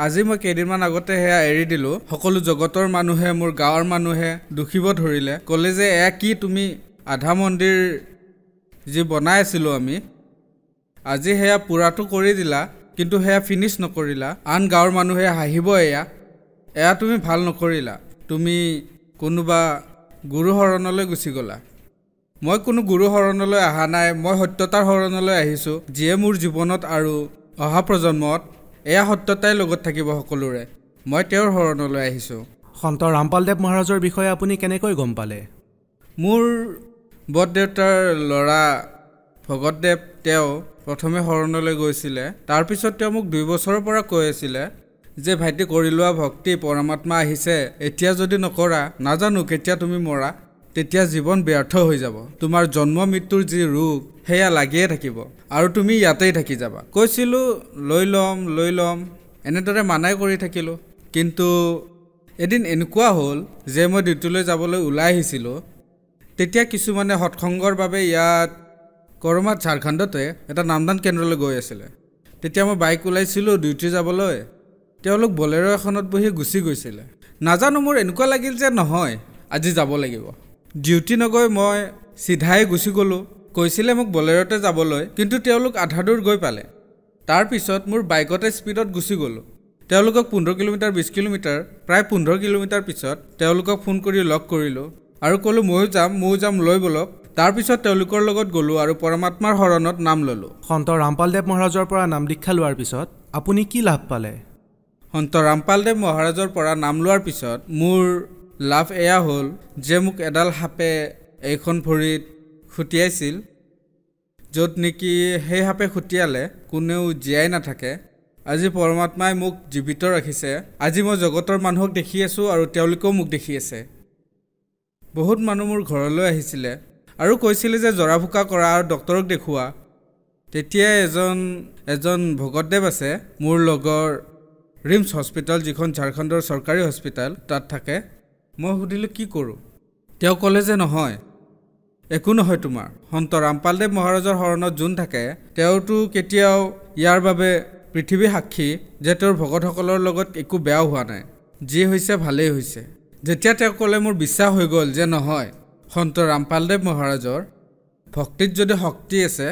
Speaker 5: আজি মই কেইদিনমান আগতে সেয়া এৰি দিলোঁ সকলো জগতৰ মানুহে মোৰ গাঁৱৰ মানুহে দুখিব ধৰিলে ক'লে যে এয়া কি তুমি আধা মন্দিৰ যি বনাই আছিলোঁ আমি আজি সেয়া পুৰাটো কৰি দিলা কিন্তু সেয়া ফিনিছ নকৰিলা আন গাঁৱৰ মানুহে হাঁহিব এয়া তুমি ভাল নকৰিলা তুমি কোনোবা গুৰু শৰণলৈ গুচি গ'লা মই কোনো গুৰু শৰণলৈ অহা নাই মই সত্যতাৰ শৰণলৈ আহিছোঁ যিয়ে মোৰ জীৱনত আৰু অহা প্ৰজন্মত এয়া সত্যতাই লগত থাকিব সকলোৰে মই তেওঁৰ শৰণলৈ আহিছোঁ
Speaker 4: সন্ত ৰামপালদেৱ মহাৰাজৰ বিষয়ে আপুনি কেনেকৈ গম পালে
Speaker 5: মোৰ বৰদেউতাৰ ল'ৰা ভগতদেৱ তেওঁ প্ৰথমে শৰণলৈ গৈছিলে তাৰপিছত তেওঁ মোক 2 বছৰৰ পৰা কৈ আছিলে যে ভাইটি কৰি লোৱা ভক্তি পৰমাত্মা আহিছে এতিয়া যদি নকৰা নাজানো কেতিয়া তুমি মৰা তেতিয়া জীৱন ব্যৰ্থ হৈ যাব তোমাৰ জন্ম মৃত্যুৰ যি ৰোগ সেয়া লাগিয়ে থাকিব আৰু তুমি ইয়াতেই থাকি যাবা কৈছিলোঁ লৈ ল'ম এনেদৰে মানাই কৰি থাকিলোঁ কিন্তু এদিন এনেকুৱা হ'ল যে মই ডিউটিলৈ যাবলৈ ওলাই আহিছিলোঁ তেতিয়া কিছুমানে সৎসংগৰ বাবে ইয়াত কৰমাত ঝাৰখণ্ডতে এটা নামদান কেন্দ্ৰলৈ গৈ আছিলে তেতিয়া মই বাইক ওলাইছিলোঁ ডিউটি যাবলৈ তেওঁলোক বলেৰো এখনত বহি গুচি গৈছিলে নাজানো মোৰ এনেকুৱা লাগিল যে নহয় আজি যাব লাগিব ডিউটি নগৈ মই চিধাই গুচি গ'লোঁ কৈছিলে মোক বলেৰোতে যাবলৈ কিন্তু তেওঁলোক আধা দূৰ গৈ পালে তাৰপিছত মোৰ বাইকতে স্পীডত গুচি গ'লোঁ তেওঁলোকক 15 কিলোমিটাৰ 20 কিলোমিটাৰ প্ৰায় 15 কিলোমিটাৰ পিছত তেওঁলোকক ফোন কৰি লগ কৰিলোঁ আৰু ক'লোঁ ময়ো যাম লৈ বলক তাৰপিছত তেওঁলোকৰ লগত গ'লোঁ আৰু পৰমাত্মাৰ শৰণত নাম ল'লোঁ
Speaker 4: সন্ত ৰামপালদেৱ মহাৰাজৰ পৰা নাম দীক্ষা লোৱাৰ পিছত আপুনি কি লাভ পালে
Speaker 5: সন্ত ৰামপালদেৱ মহাৰাজৰ পৰা নাম লোৱাৰ পিছত মোৰ লাভ এয়া হ'ল যে মোক এডাল সাপে এইখন ভৰিত খুটিয়াইছিল য'ত নেকি সেই সাপে খুটিয়ালে কোনেও জীয়াই নাথাকে আজি পৰমাত্মাই মোক জীৱিত ৰাখিছে আজি মই জগতৰ মানুহক দেখি আছোঁ আৰু তেওঁলোকেও মোক দেখি আছে বহুত মানুহ মোৰ ঘৰলৈ আহিছিলে আৰু কৈছিলে যে জৰা ফুকা কৰা আৰু ডক্তৰক দেখুওৱা তেতিয়া এজন ভগতদেৱ আছে মোৰ লগৰ ৰিমছ হস্পিটেল যিখন ঝাৰখণ্ডৰ চৰকাৰী হস্পিটেল তাত থাকে মই সুধিলোঁ কি কৰোঁ তেওঁ ক'লে যে নহয় একো নহয় তোমাৰ সন্ত ৰামপালদেৱ মহাৰাজৰ শৰণত যোন থাকে তেওঁতো কেতিয়াও ইয়াৰ বাবে পৃথিৱী সাক্ষী যে তেওঁৰ ভকতসকলৰ লগত একো বেয়া হোৱা নাই যি হৈছে ভালেই হৈছে যেতিয়া তেওঁ ক'লে মোৰ বিশ্বাস হৈ গ'ল যে নহয় সন্ত ৰামপালদেৱ মহাৰাজৰ ভক্তিত যদি শক্তি আছে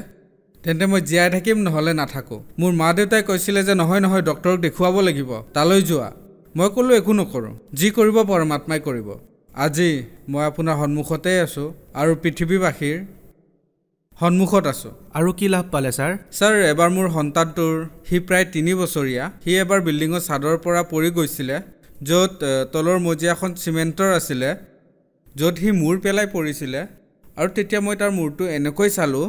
Speaker 5: তেন্তে মই জীয়াই থাকিম নহ'লে নাথাকোঁ মোৰ মা দেউতাই কৈছিলে যে নহয় ডক্তৰক দেখুৱাব লাগিব তালৈ যোৱা মই ক'লোঁ একো নকৰোঁ যি কৰিব পৰমাত্মাই কৰিব আজি মই আপোনাৰ সন্মুখতেই আছোঁ আৰু পৃথিৱীবাসীৰ সন্মুখত আছোঁ।
Speaker 4: আৰু কি লাভ পালে ছাৰ?
Speaker 5: ছাৰ, এবাৰ মোৰ সন্তানটোৰ সি প্ৰায় 3 বছৰীয়া, সি এবাৰ বিল্ডিঙৰ ছাদৰ পৰা পৰি গৈছিলে, য'ত তলৰ মজিয়াখন চিমেণ্টৰ আছিলে, য'ত সি মূৰ পেলাই পৰিছিলে। আৰু তেতিয়া মই তাৰ মূৰটো এনেকৈ চালোঁ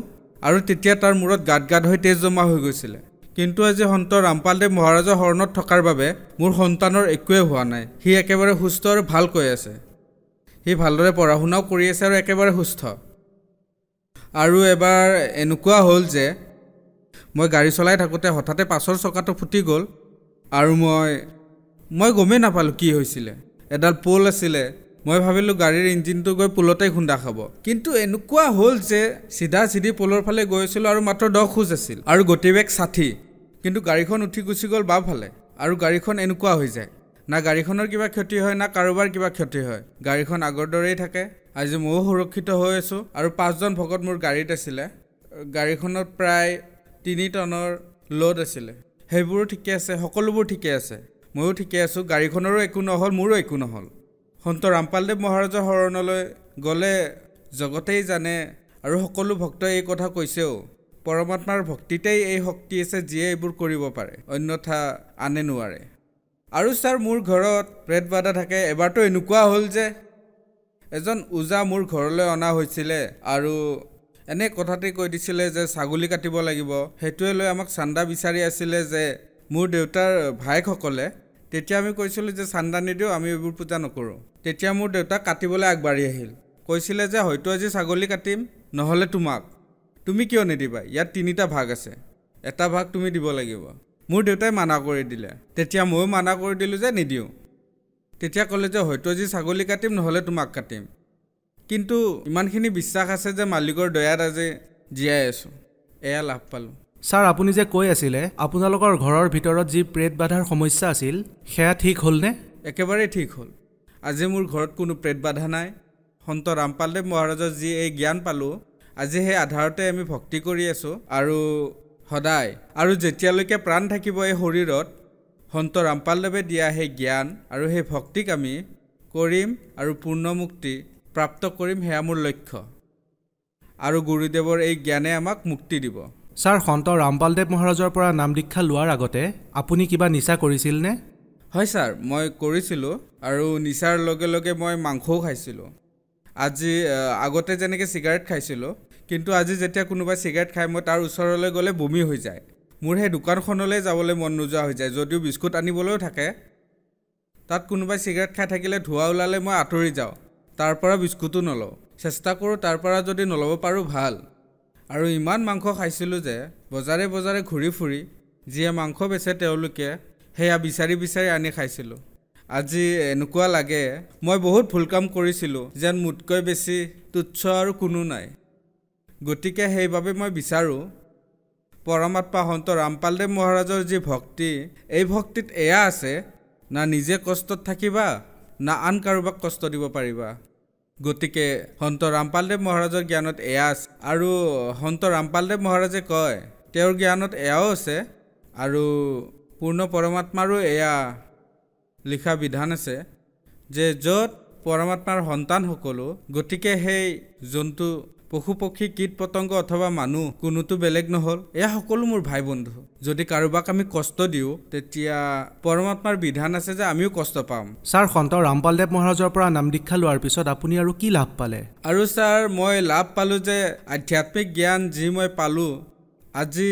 Speaker 5: আৰু তেতিয়া তাৰ মূৰত গাঁত গাঁত হৈ তেজ জমা হৈ গৈছিলে। কিন্তু আজি সন্ত ৰামপালদেৱ মহাৰাজৰ শৰণত থকাৰ বাবে মোৰ সন্তানৰ একোৱেই হোৱা নাই। সি একেবাৰে সুস্থ আৰু ভালকৈ আছে। সি ভালদৰে পঢ়া শুনাও কৰি আছে আৰু একেবাৰে সুস্থ। আৰু এবাৰ এনেকুৱা হ'ল যে মই গাড়ী চলাই থাকোঁতে হঠাতে পাছৰ চকাটো ফুটি গ'ল আৰু মই গমেই নাপালোঁ কি হৈছিলে। এডাল পোল আছিলে, মই ভাবিলোঁ গাড়ীৰ ইঞ্জিনটো গৈ পোলতেই খুন্দা খাব। কিন্তু এনেকুৱা হ'ল যে চিধি পোলৰ ফালে গৈ আছিলোঁ আৰু মাত্ৰ 10 খোজ আছিল আৰু গতিবেগ 60। কিন্তু গাড়ীখন উঠি গুচি গ'ল বাওঁফালে আৰু গাড়ীখন এনেকুৱা হৈ যায়, না গাড়ীখনৰ কিবা ক্ষতি হয় না কাৰোবাৰ কিবা ক্ষতি হয়। গাড়ীখন আগৰ দৰেই থাকে। আজি ময়ো সুৰক্ষিত হৈ আছোঁ আৰু 5জন ভকত মোৰ গাড়ীত আছিলে। গাড়ীখনত প্ৰায় 3 টনৰ লোড আছিলে। সেইবোৰো ঠিকে আছে, সকলোবোৰ ঠিকে আছে, ময়ো ঠিকে আছোঁ। গাড়ীখনৰো একো নহ'ল, মোৰো একো নহ'ল। সন্ত ৰামপালদেৱ মহাৰাজৰ শৰণলৈ গ'লে জগতেই জানে আৰু সকলো ভক্তই এই কথা কৈছেও, পৰমাত্মাৰ ভক্তিতেই এই শক্তি আছে যিয়ে এইবোৰ কৰিব পাৰে, অন্যথা আনে নোৱাৰে। আৰু ছাৰ, মোৰ ঘৰত প্ৰেত বাধা থাকে। এবাৰতো এনেকুৱা হ'ল যে এজন ওজা মোৰ ঘৰলৈ অনা হৈছিলে আৰু এনে কথাতেই কৈ দিছিলে যে ছাগলী কাটিব লাগিব। সেইটোৱে লৈ আমাক চান্দা বিচাৰি আছিলে যে মোৰ দেউতাৰ ভায়েকসকলে। তেতিয়া আমি কৈছিলোঁ যে চান্দা নিদিওঁ, আমি এইবোৰ পূজা নকৰোঁ। তেতিয়া মোৰ দেউতাক কাটিবলৈ আগবাঢ়ি আহিল, কৈছিলে যে হয়তো আজি ছাগলী কাটিম, নহ'লে তোমাক। তুমি কিয় নিদিবা? ইয়াত 3টা ভাগ আছে, এটা ভাগ তুমি দিব লাগিব। মোৰ দেউতাই মানা কৰি দিলে। তেতিয়া ময়ো মানা কৰি দিলোঁ যে নিদিওঁ। তেতিয়া ক'লে যে হয়তো আজি ছাগলী কাটিম, নহ'লে তোমাক কাটিম। কিন্তু ইমানখিনি বিশ্বাস আছে যে মালিকৰ দয়াত আজি জীয়াই আছোঁ। এয়া লাভ পালোঁ।
Speaker 4: ছাৰ, আপুনি যে কৈ আছিলে আপোনালোকৰ ঘৰৰ ভিতৰত যি প্ৰেত বাধাৰ সমস্যা আছিল, সেয়া ঠিক হ'লনে?
Speaker 5: একেবাৰেই ঠিক হ'ল। আজি মোৰ ঘৰত কোনো প্ৰেত বাধা নাই। সন্ত ৰামপালদেৱ মহাৰাজৰ যি এই জ্ঞান পালোঁ, আজি সেই আধাৰতে আমি ভক্তি কৰি আছোঁ আৰু সদায় আৰু যেতিয়ালৈকে প্ৰাণ থাকিব এই শৰীৰত, সন্ত ৰামপালদেৱে দিয়া সেই জ্ঞান আৰু সেই ভক্তিক আমি কৰিম আৰু পূৰ্ণ মুক্তি প্ৰাপ্ত কৰিম। সেয়া মোৰ লক্ষ্য আৰু গুৰুদেৱৰ এই জ্ঞানে আমাক মুক্তি দিব।
Speaker 4: ছাৰ, সন্ত ৰামপালদেৱ মহাৰাজৰ পৰা নাম দীক্ষা লোৱাৰ আগতে আপুনি কিবা নিচা কৰিছিলনে?
Speaker 5: হয় ছাৰ, মই কৰিছিলোঁ আৰু নিচাৰ লগে লগে মই মাংসও খাইছিলোঁ। আজি আগতে যেনেকৈ চিগাৰেট খাইছিলোঁ, কিন্তু আজি যেতিয়া কোনোবাই চিগাৰেট খায় মই তাৰ ওচৰলৈ গ'লে বমি হৈ যায়। মোৰ সেই দোকানখনলৈ যাবলৈ মন নোযোৱা হৈ যায়। যদিও বিস্কুট আনিবলৈও থাকে, তাত কোনোবাই চিগাৰেট খাই থাকিলে ধোঁৱা ওলালে মই আঁতৰি যাওঁ, তাৰ পৰা বিস্কুটো নলওঁ। চেষ্টা কৰোঁ তাৰ পৰা যদি নল'ব পাৰোঁ ভাল। আৰু ইমান মাংস খাইছিলোঁ যে বজাৰে বজাৰে ঘূৰি ফুৰি যিয়ে মাংস বেচে তেওঁলোকে সেয়া বিচাৰি বিচাৰি আনি খাইছিলোঁ। আজি এনেকুৱা লাগে মই বহুত ভুল কাম কৰিছিলোঁ, যেন মোতকৈ বেছি তুচ্ছ আৰু কোনো নাই। গতিকে সেইবাবে মই বিচাৰোঁ পৰমাত্মা সন্ত ৰামপালদেৱ মহাৰাজৰ যি ভক্তি, এই ভক্তিত এয়া আছে, না নিজে কষ্টত থাকিবা না আন কাৰোবাক কষ্ট দিব পাৰিবা। গতিকে সন্ত ৰামপালদেৱ মহাৰাজৰ জ্ঞানত এয়া আছে আৰু সন্ত ৰামপালদেৱ মহাৰাজে কয় তেওঁৰ জ্ঞানত এয়াও আছে আৰু পূৰ্ণ পৰমাত্মাৰো এয়া লিখা বিধান আছে যে য'ত পৰমাত্মাৰ সন্তান সকলো, গতিকে সেই জন্তু, পশু পক্ষী, কীট পতংগ অথবা মানুহ কোনোতো বেলেগ নহ'ল। এয়া সকলো মোৰ ভাই বন্ধু। যদি কাৰোবাক আমি কষ্ট দিওঁ তেতিয়া পৰমাত্মাৰ বিধান আছে যে আমিও কষ্ট পাম।
Speaker 4: ছাৰ, সন্ত ৰামপালদেৱ মহাৰাজৰ পৰা নাম দীক্ষা লোৱাৰ পিছত আপুনি আৰু কি লাভ পালে?
Speaker 5: আৰু ছাৰ, মই লাভ পালোঁ যে আধ্যাত্মিক জ্ঞান যি মই পালোঁ আজি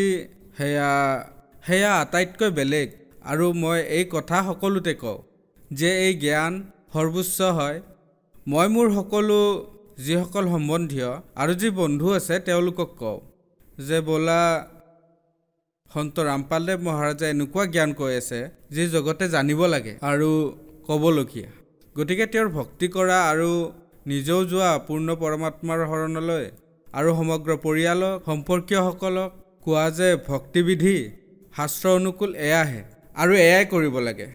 Speaker 5: সেয়া আটাইতকৈ বেলেগ। আৰু মই এই কথা সকলোতে কওঁ যে এই জ্ঞান সৰ্বোচ্চ হয়। মই মোৰ সকলো যিসকল সম্বন্ধীয় আৰু যি বন্ধু আছে তেওঁলোকক কওঁ যে ব'লা, সন্ত ৰামপালদেৱ মহাৰাজে এনেকুৱা জ্ঞান কৈ আছে যি জগতে জানিব লাগে আৰু ক'বলগীয়া। গতিকে তেওঁৰ ভক্তি কৰা আৰু নিজেও যোৱা পূৰ্ণ পৰমাত্মাৰ শৰণলৈ আৰু সমগ্ৰ পৰিয়ালক, সম্পৰ্কীয়সকলক কোৱা যে ভক্তিবিধি শাস্ত্ৰ অনুকূল এয়াহে আৰু এয়াই কৰিব লাগে।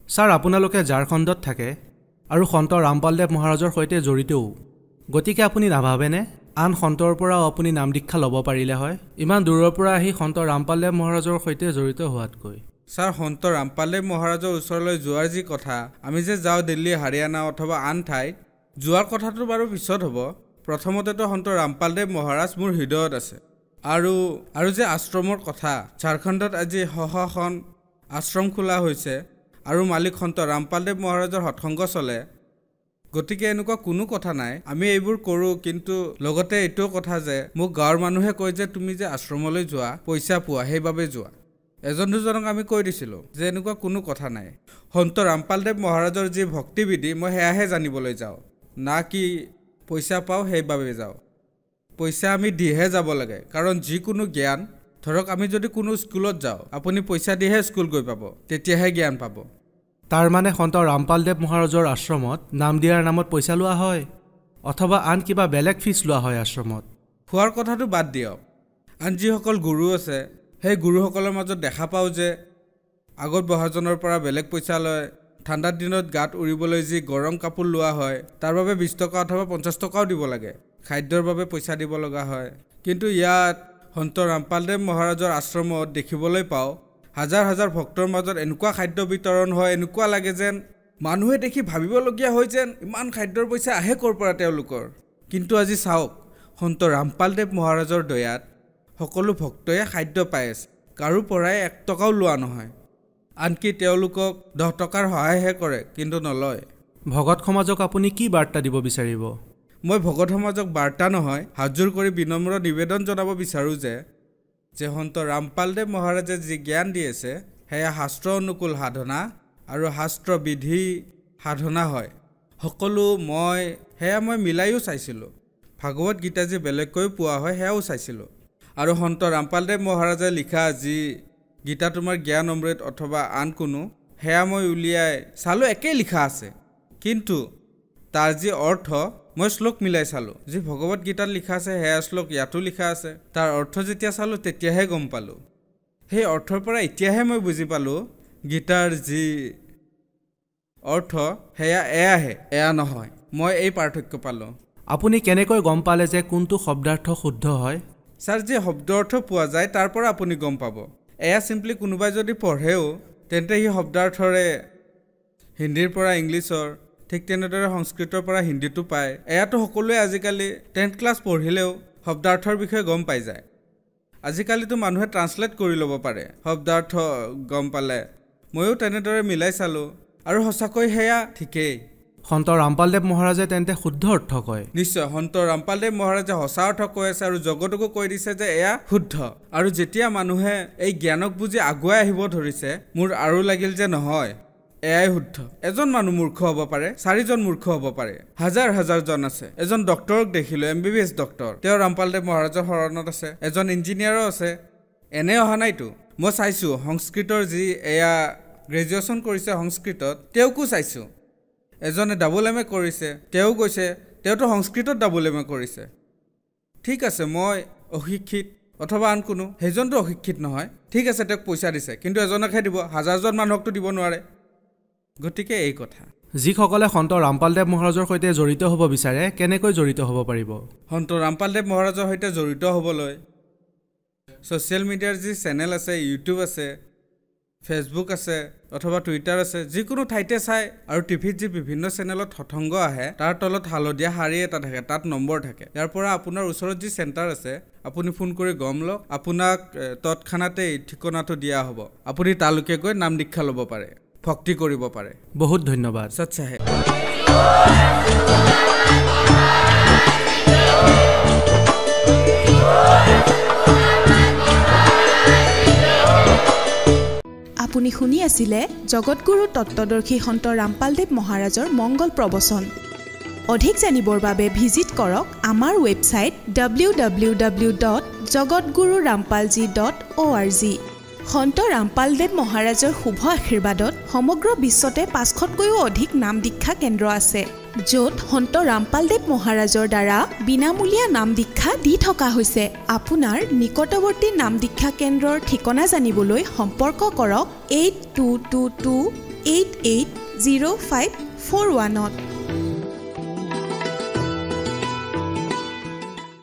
Speaker 4: ছাৰ, আপোনালোকে ঝাৰখণ্ডত থাকে আৰু সন্ত ৰামপালদেৱ মহাৰাজৰ সৈতে জড়িতও। গতিকে আপুনি নাভাবেনে আন সন্তৰ পৰাও আপুনি নাম দীক্ষা ল'ব পাৰিলে হয়, ইমান দূৰৰ পৰা আহি সন্ত ৰামপালদেৱ মহাৰাজৰ সৈতে জড়িত হোৱাতকৈ?
Speaker 5: ছাৰ, সন্ত ৰামপালদেৱ মহাৰাজৰ ওচৰলৈ যোৱাৰ যি কথা, আমি যে যাওঁ দিল্লী, হাৰিয়ানা অথবা আন ঠাইত, যোৱাৰ কথাটো বাৰু পিছত হ'ব। প্ৰথমতেতো সন্ত ৰামপালদেৱ মহাৰাজ মোৰ হৃদয়ত আছে। আৰু যে আশ্ৰমৰ কথা, ঝাৰখণ্ডত আজি খন আশ্ৰম খোলা হৈছে আৰু মালিক সন্ত ৰামপালদেৱ মহাৰাজৰ সৎসংগ চলে। গতিকে এনেকুৱা কোনো কথা নাই, আমি এইবোৰ কৰোঁ। কিন্তু লগতে এইটোও কথা যে মোক গাঁৱৰ মানুহে কয় যে তুমি যে আশ্ৰমলৈ যোৱা পইচা পোৱা, সেইবাবে যোৱা। এজন দুজনক আমি কৈ দিছিলোঁ যে এনেকুৱা কোনো কথা নাই। সন্ত ৰামপালদেৱ মহাৰাজৰ যি ভক্তিবিধি মই সেয়াহে জানিবলৈ যাওঁ, না কি পইচা পাওঁ সেইবাবে যাওঁ। পইচা আমি দিহে যাব লাগে, কাৰণ যিকোনো জ্ঞান, ধৰক আমি যদি কোনো স্কুলত যাওঁ, আপুনি পইচা দিহে স্কুল গৈ পাব, তেতিয়াহে জ্ঞান পাব।
Speaker 4: তাৰ মানে সন্ত ৰামপালদেৱ মহাৰাজৰ আশ্ৰমত নাম দিয়াৰ নামত পইচা লোৱা হয়, অথবা আন কিবা বেলেগ ফিজ লোৱা হয় আশ্ৰমত?
Speaker 5: খোৱাৰ কথাটো বাদ দিয়ক। আন যিসকল গুৰু আছে সেই গুৰুসকলৰ মাজত দেখা পাওঁ যে আগত বহাজনৰ পৰা বেলেগ পইচা লয়। ঠাণ্ডাৰ দিনত গাত উৰিবলৈ যি গৰম কাপোৰ লোৱা হয় তাৰ বাবে 20 টকা অথবা 50 টকাও দিব লাগে। খাদ্যৰ বাবে পইচা দিব লগা হয়। কিন্তু ইয়াত সন্ত ৰামপালদেৱ মহাৰাজৰ আশ্ৰমত দেখিবলৈ পাওঁ হাজাৰ হাজাৰ ভক্তৰ মাজত এনেকুৱা খাদ্য বিতৰণ হয়, এনেকুৱা লাগে যেন মানুহে দেখি ভাবিবলগীয়া হয় যেন ইমান খাদ্যৰ পইচা আহে ক'ৰ পৰা তেওঁলোকৰ। কিন্তু আজি চাওক, সন্ত ৰামপালদেৱ মহাৰাজৰ দয়াত সকলো ভক্তয়ে খাদ্য পাই আছে, কাৰো পৰাই 1 টকাও লোৱা নহয়। আনকি তেওঁলোকক 10 টকাৰ সহায়হে কৰে, কিন্তু নলয়।
Speaker 4: ভগত সমাজক আপুনি কি বাৰ্তা দিব বিচাৰিব?
Speaker 5: মই ভগত সমাজক বাৰ্তা নহয়, হাতযোৰ কৰি বিনম্ৰ নিবেদন জনাব বিচাৰোঁ যে সন্ত ৰামপালদেৱ মহাৰাজে যি জ্ঞান দি আছে সেয়া শাস্ত্ৰ অনুকূল সাধনা আৰু শাস্ত্ৰ বিধি সাধনা হয়। সকলো সেয়া মই মিলাইও চাইছিলোঁ। ভাগৱত গীতা যি বেলেগকৈ পোৱা হয় সেয়াও চাইছিলোঁ। আৰু সন্ত ৰামপালদেৱ মহাৰাজে লিখা যি গীতা তোমাৰ জ্ঞান অমৃত অথবা আন কোনো, সেয়া মই উলিয়াই চালোঁ, একেই লিখা আছে। কিন্তু তাৰ যি অৰ্থ মই শ্লোক মিলাই চালোঁ, যি ভগৱত গীতাত লিখা আছে সেয়া শ্লোক ইয়াতো লিখা আছে। তাৰ অৰ্থ যেতিয়া চালোঁ তেতিয়াহে গম পালোঁ। সেই অৰ্থৰ পৰা এতিয়াহে মই বুজি পালোঁ গীতাৰ যি অৰ্থ সেয়া এয়াহে, এয়া নহয়। মই এই পাৰ্থক্য পালোঁ।
Speaker 4: আপুনি কেনেকৈ গম পালে যে কোনটো শব্দাৰ্থ শুদ্ধ হয়?
Speaker 5: ছাৰ, যি শব্দ অৰ্থ পোৱা যায় তাৰ পৰা আপুনি গম পাব। এয়া চিম্পলি কোনোবাই যদি পঢ়েও তেন্তে সি শব্দাৰ্থৰে হিন্দীৰ পৰা ইংলিছৰ, ঠিক তেনেদৰে সংস্কৃতৰ পৰা হিন্দীটো পায়। এয়াতো সকলোৱে আজিকালি 10th ক্লাছ পঢ়িলেও শব্দাৰ্থৰ বিষয়ে গম পাই যায়। আজিকালিতো মানুহে ট্ৰান্সলেট কৰি ল'ব পাৰে শব্দাৰ্থ গম পালে। ময়ো তেনেদৰে মিলাই চালোঁ আৰু সঁচাকৈ সেয়া ঠিকেই।
Speaker 4: সন্ত ৰামপালদেৱ মহাৰাজে তেন্তে শুদ্ধ অৰ্থ কয়?
Speaker 5: নিশ্চয়, সন্ত ৰামপালদেৱ মহাৰাজে সঁচা অৰ্থ কৈ আছে আৰু জগতকো কৈ দিছে যে এয়া শুদ্ধ। আৰু যেতিয়া মানুহে এই জ্ঞানক বুজি আগুৱাই আহিব ধৰিছে, মোৰ আৰু লাগিল যে নহয়, এয়াই শুদ্ধ। এজন মানুহ মূৰ্খ হ'ব পাৰে, 4জন মূৰ্খ হ'ব পাৰে, হাজাৰ হাজাৰজন আছে। এজন ডক্টৰক দেখিলোঁ, MBBS ডক্টৰ, তেওঁ ৰামপালদেৱ মহাৰাজৰ শৰণত আছে। এজন ইঞ্জিনিয়াৰো আছে। এনে অহা নাইতো। মই চাইছোঁ সংস্কৃতৰ যি এয়া গ্ৰেজুৱেশ্যন কৰিছে সংস্কৃতত, তেওঁকো চাইছোঁ। এজনে MA কৰিছে, তেওঁ কৈছে তেওঁতো সংস্কৃতত MA কৰিছে। ঠিক আছে, মই অশিক্ষিত অথবা আন কোনো, সেইজনটো অশিক্ষিত নহয়। ঠিক আছে, তেওঁক পইচা দিছে, কিন্তু এজনকহে দিব, হাজাৰজন মানুহকতো দিব নোৱাৰে। গতিকে এই কথা।
Speaker 4: যিসকলে সন্ত ৰামপালদেৱ মহাৰাজৰ সৈতে জড়িত হ'ব বিচাৰে, কেনেকৈ জড়িত হ'ব পাৰিব?
Speaker 5: সন্ত ৰামপালদেৱ মহাৰাজৰ সৈতে জড়িত হ'বলৈ ছ'চিয়েল মিডিয়াৰ যি চেনেল আছে, ইউটিউব আছে, ফেচবুক আছে অথবা টুইটাৰ আছে, যিকোনো ঠাইতে চাই। আৰু টিভিত যি বিভিন্ন চেনেলত সৎসংগ আহে তাৰ তলত হালধীয়া শাৰী এটা থাকে, তাত নম্বৰ থাকে। ইয়াৰ পৰা আপোনাৰ ওচৰত যি চেণ্টাৰ আছে আপুনি ফোন কৰি গম লওক, আপোনাক তৎক্ষণাতে ঠিকনাটো দিয়া হ'ব। আপুনি তালৈকে গৈ নাম দীক্ষা ল'ব পাৰে, ভক্তি কৰিব পাৰে।
Speaker 4: বহুত ধন্যবাদ।
Speaker 5: সচ্চাহে।
Speaker 6: আপুনি শুনি আছিলে জগতগুৰু তত্ত্বদৰ্শী সন্ত ৰামপালদেৱ মহাৰাজৰ মংগল প্ৰবচন। অধিক জানিবৰ বাবে ভিজিট কৰক আমাৰ ৱেবছাইট www.jagatgururampalji.org। সন্ত ৰামপালদেৱ মহাৰাজৰ শুভ আশীৰ্বাদত সমগ্ৰ বিশ্বতে 500তকৈও অধিক নাম দীক্ষা কেন্দ্ৰ আছে, য'ত সন্ত ৰামপালদেৱ মহাৰাজৰ দ্বাৰা বিনামূলীয়া নাম দীক্ষা দি থকা হৈছে। আপোনাৰ নিকটৱৰ্তী নাম দীক্ষা কেন্দ্ৰৰ ঠিকনা জানিবলৈ সম্পৰ্ক কৰক 8222880541।